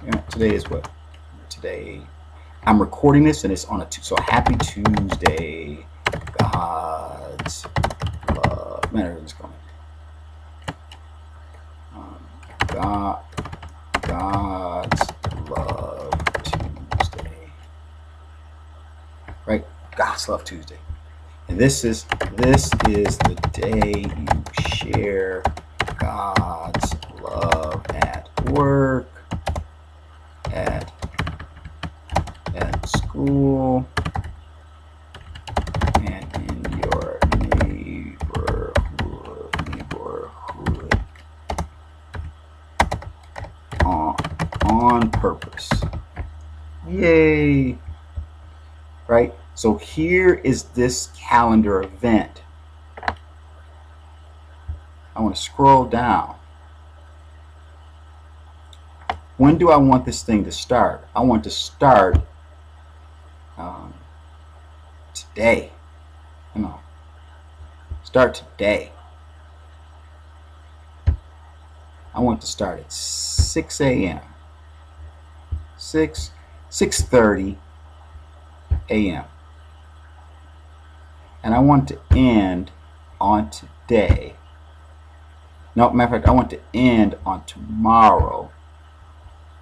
Yeah, today is what? Today. I'm recording this and it's on a Tuesday. So Happy Tuesday. God's love. Man, everything's going. God's Love Tuesday. Right? God's Love Tuesday. And this is the day you share God's love at work, at school, and in your neighborhood. On purpose. Yay! Right? So here is this calendar event. I want to scroll down. When do I want this thing to start? I want to start today. You know, start today. I want to start at 6 a.m. 6:30 a.m. And I want to end on today. No, matter of fact, I want to end on tomorrow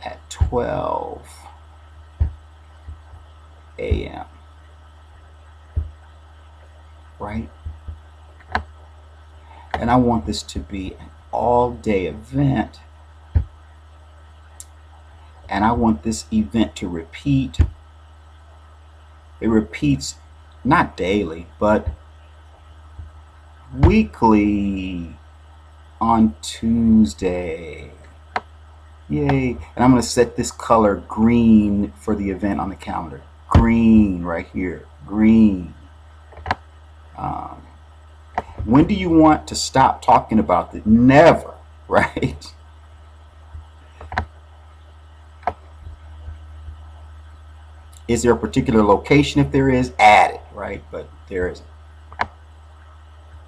at 12 a.m. Right? And I want this to be an all-day event. And I want this event to repeat. It repeats not daily, but weekly on Tuesday. Yay. And I'm going to set this color green for the event on the calendar. Green right here. Green. When do you want to stop talking about this? Never, right? Is there a particular location? If there is, add it, right? But there isn't,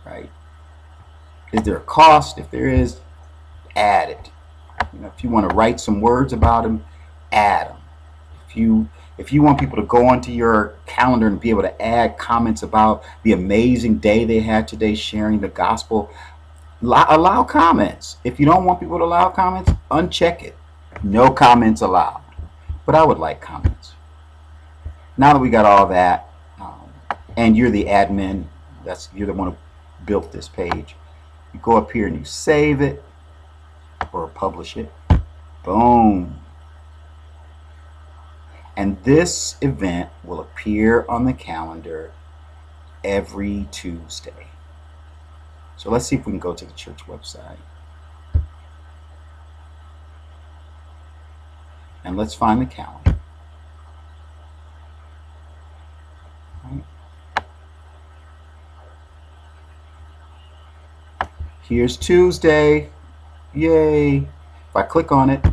right? Is there a cost? If there is, add it. If you want to write some words about them, add them. If you want people to go onto your calendar and be able to add comments about the amazing day they had today sharing the gospel, allow comments. If you don't want people to allow comments, uncheck it. No comments allowed. But I would like comments. Now that we got all that, and you're the admin, you're the one who built this page, you go up here and you save it or publish it. Boom. And this event will appear on the calendar every Tuesday. So let's see if we can go to the church website. And let's find the calendar. Right. Here's Tuesday. Yay. If I click on it,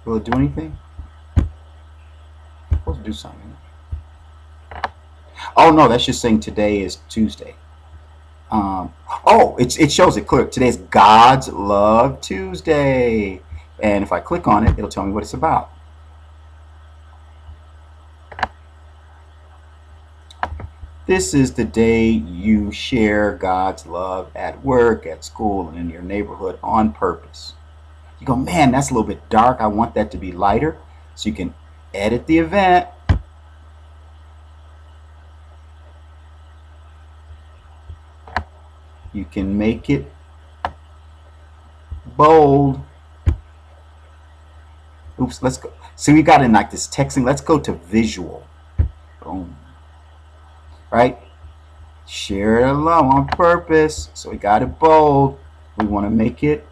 will it do anything? It's supposed to do something. Oh no, that's just saying today is Tuesday. It shows it clear. Today's God's Love Tuesday. And if I click on it, it'll tell me what it's about. This is the day you share God's love at work, at school, and in your neighborhood on purpose. You go, man, that's a little bit dark. I want that to be lighter. So you can edit the event. You can make it bold. Oops, let's go. So we got in like this texting. Let's go to visual. Boom. Right? Share it alone on purpose. So we got it bold. We want to make it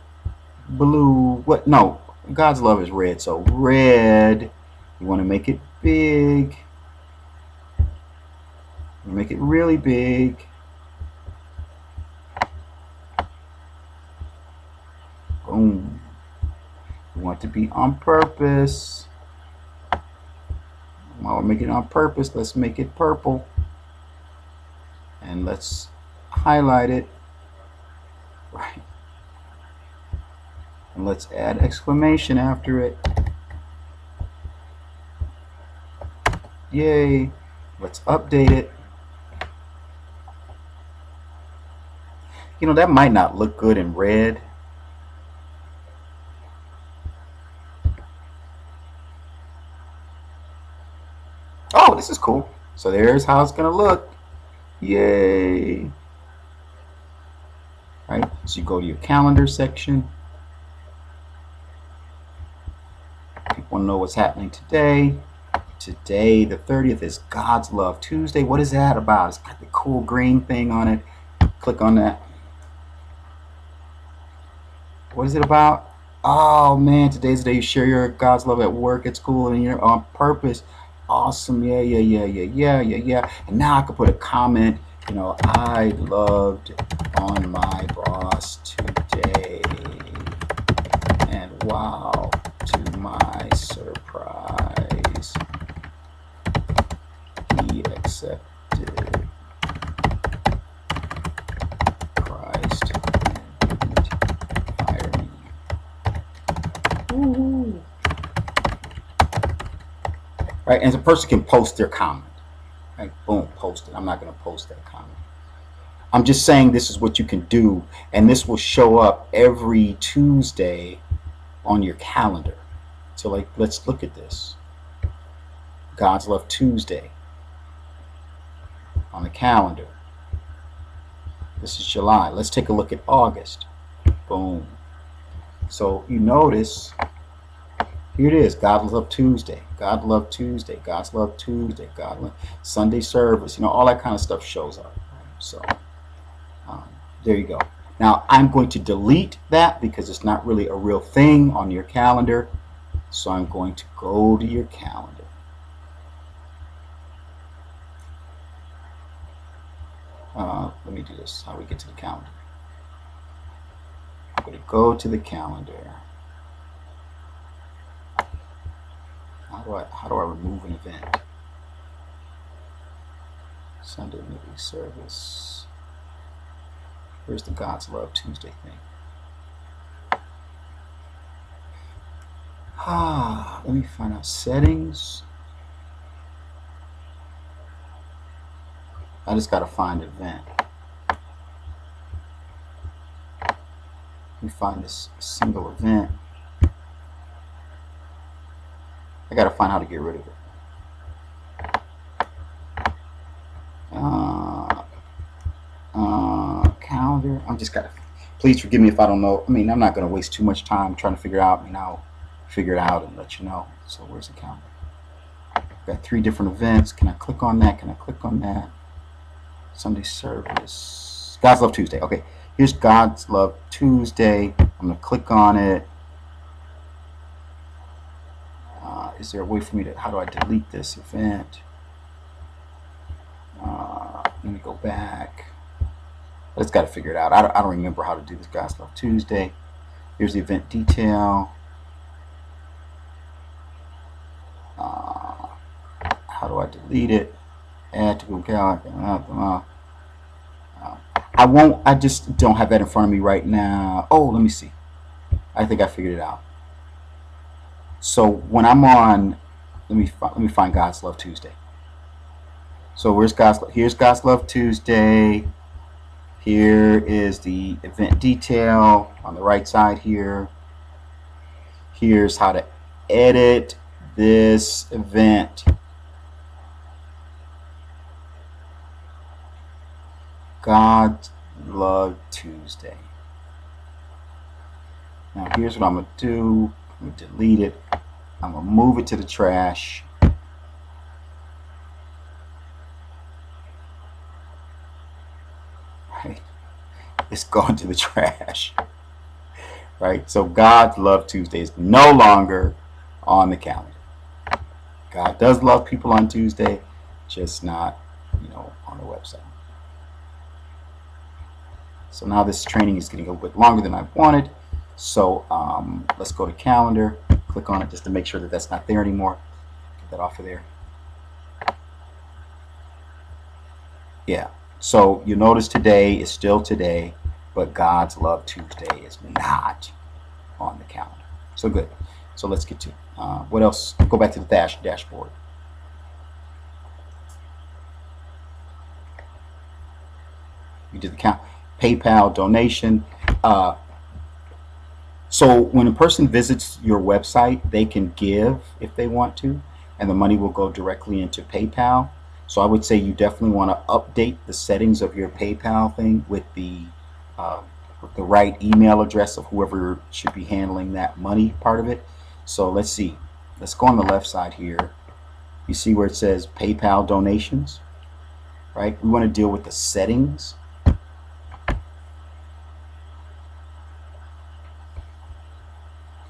blue. What? No, God's love is red. So red. You want to make it big. Make it really big. Boom. We want it to be on purpose. While we're making it on purpose, let's make it purple. And let's highlight it. Right. And let's add exclamation after it. Yay. Let's update it. That might not look good in red. Oh, this is cool. So there's how it's going to look. Yay. Right. So you go to your calendar section. People want to know what's happening today. Today, the 30th, is God's Love Tuesday. What is that about? It's got the cool green thing on it. Click on that. What is it about? Oh man, today's the day you share your God's love at work, at school, and you're on purpose. Awesome. Yeah. And now I can put a comment. I loved on my boss today. And wow, to my surprise, he accepted Christ and didn't fire me. Woo-hoo. Right, and the person can post their comment. Right, boom, post it. I'm not going to post that comment. I'm just saying this is what you can do, and this will show up every Tuesday on your calendar. So, let's look at this. God's Love Tuesday on the calendar. This is July. Let's take a look at August. Boom. So you notice. Here it is, God Love Tuesday, God Love Tuesday, God's Love Tuesday, God Love Sunday service, all that kind of stuff shows up. So there you go. Now I'm going to delete that because it's not really a real thing on your calendar. So I'm going to go to your calendar. Let me do this, how we get to the calendar. I'm going to go to the calendar. how do I remove an event? Sunday midweek service. Where's the God's Love Tuesday thing? Let me find out settings. I just gotta find event. Let me find this single event. I gotta find how to get rid of it. Calendar. I'm just gotta. Please forgive me if I don't know. I mean, I'm not gonna waste too much time trying to figure it out. I mean, I'll figure it out and let you know. So where's the calendar? I've got 3 different events. Can I click on that? Can I click on that? Sunday service. God's Love Tuesday. Okay, here's God's Love Tuesday. I'm gonna click on it. Is there a way for me to? How do I delete this event? Let me go back. I just got to figure it out. I don't remember how to do this. God's Love Tuesday. Here's the event detail. How do I delete it? Add to Google Calendar. I won't. I just don't have that in front of me right now. Oh, let me see. I think I figured it out. So when I'm on, let me find God's Love Tuesday. So where's God's Love? Here's God's Love Tuesday. Here is the event detail on the right side here. Here's how to edit this event. God's Love Tuesday. Now here's what I'm going to do. I'm going to delete it. I'm going to move it to the trash. Right. It's gone to the trash. Right? So God's Love Tuesday is no longer on the calendar. God does love people on Tuesday, just not, on the website. So now this training is getting a little bit longer than I wanted. So let's go to calendar, click on it just to make sure that that's not there anymore. Get that off of there. Yeah. So you notice today is still today, but God's Love Tuesday is not on the calendar. So good. So let's get to what else? Go back to the dashboard. You did the count. PayPal donation. So when a person visits your website, they can give if they want to, and the money will go directly into PayPal. So I would say you definitely want to update the settings of your PayPal thing with the right email address of whoever should be handling that money part of it. So let's see. Let's go on the left side here. You see where it says PayPal donations, right? We want to deal with the settings.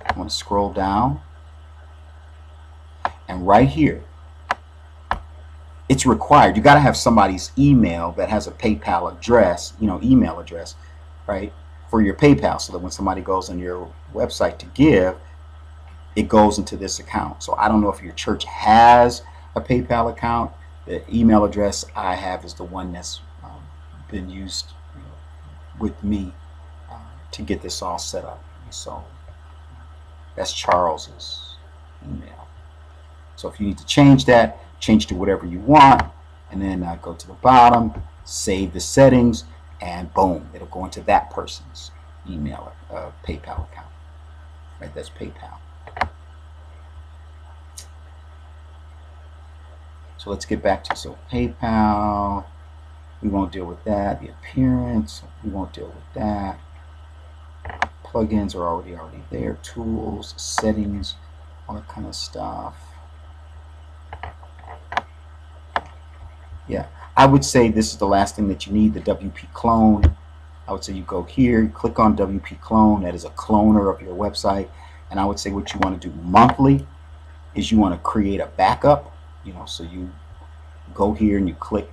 I want to scroll down, and right here it's required. You got to have somebody's email that has a PayPal address, email address, right, for your PayPal, so that when somebody goes on your website to give, it goes into this account. So I don't know if your church has a PayPal account. The email address I have is the one that's been used with me to get this all set up. So that's Charles's email. So if you need to change that, change to whatever you want, and then go to the bottom, save the settings, and boom, it'll go into that person's email, PayPal account. Right, that's PayPal. So let's get back to PayPal. We won't deal with that. The appearance, we won't deal with that. Plugins are already there. Tools, settings, all that kind of stuff. Yeah, I would say this is the last thing that you need, the WP clone. I would say you go here, you click on WP clone. That is a cloner of your website. And I would say what you want to do monthly is you want to create a backup. So you go here and you click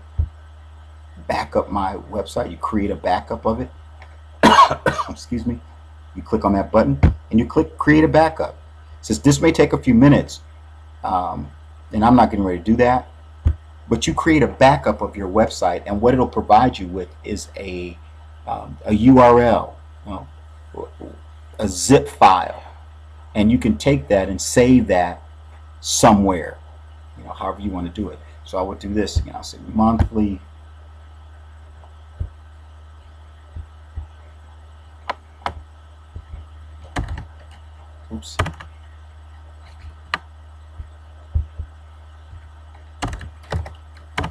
backup my website. You create a backup of it. Excuse me. You click on that button and you click create a backup. It says this may take a few minutes, and I'm not getting ready to do that. But you create a backup of your website, and what it'll provide you with is a URL, you know, a zip file, and you can take that and save that somewhere, you know, however you want to do it. So I would do this again. I'll say monthly. Oops.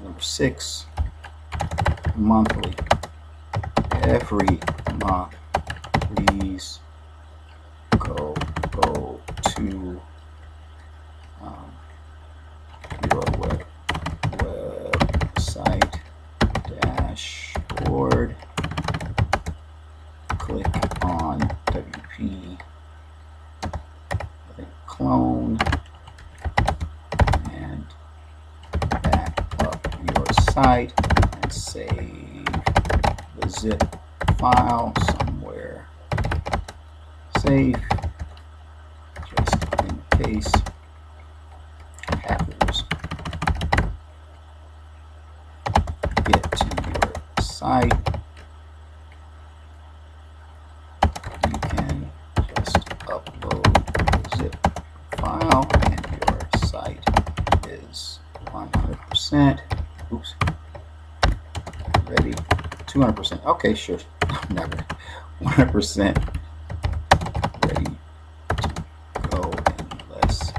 Number 6, monthly. Every month, please go to your website dashboard. Click on WP clone and back up your site and save the zip file somewhere safe, just in case hackers get to your site. You can just upload the zip file and your site is 100%. Oops. Ready. 200%. Okay, sure. Never. 100% ready to go in less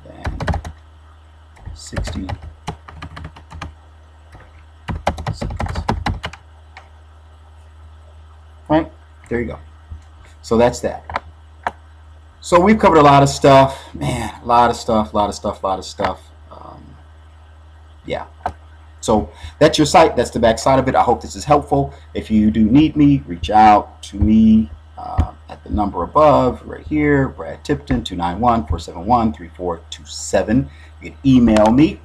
than 60 seconds. Right? There you go. So that's that. So we've covered a lot of stuff, man, a lot of stuff. Yeah. So that's your site. That's the back side of it. I hope this is helpful. If you do need me, reach out to me at the number above right here, Brad Tipton, 291-471-3427. You can email me.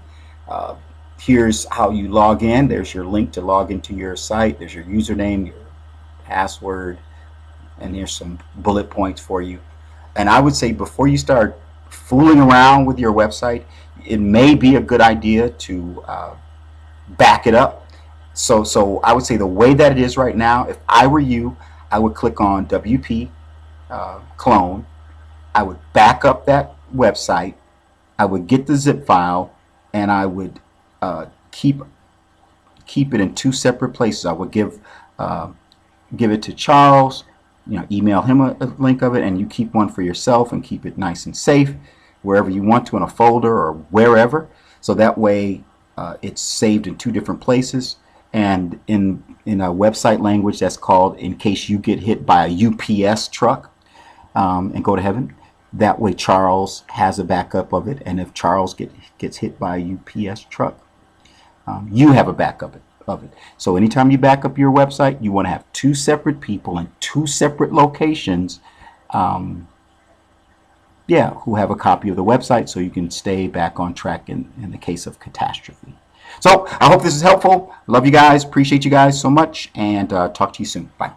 Here's how you log in. There's your link to log into your site. There's your username, your password, and there's some bullet points for you. And I would say before you start fooling around with your website, it may be a good idea to back it up. So I would say the way that it is right now, if I were you, I would click on WP clone. I would back up that website. I would get the zip file, and I would keep it in 2 separate places. I would give it to Charles, you know, email him a link of it, and you keep one for yourself and keep it nice and safe wherever you want to, in a folder or wherever. So that way it's saved in 2 different places. And in a website language, that's called in case you get hit by a UPS truck and go to heaven. That way Charles has a backup of it, and if Charles gets hit by a UPS truck, you have a backup of it. So anytime you back up your website, you want to have 2 separate people in 2 separate locations, who have a copy of the website, so you can stay back on track in the case of catastrophe. So I hope this is helpful. Love you guys. Appreciate you guys so much, and talk to you soon. Bye.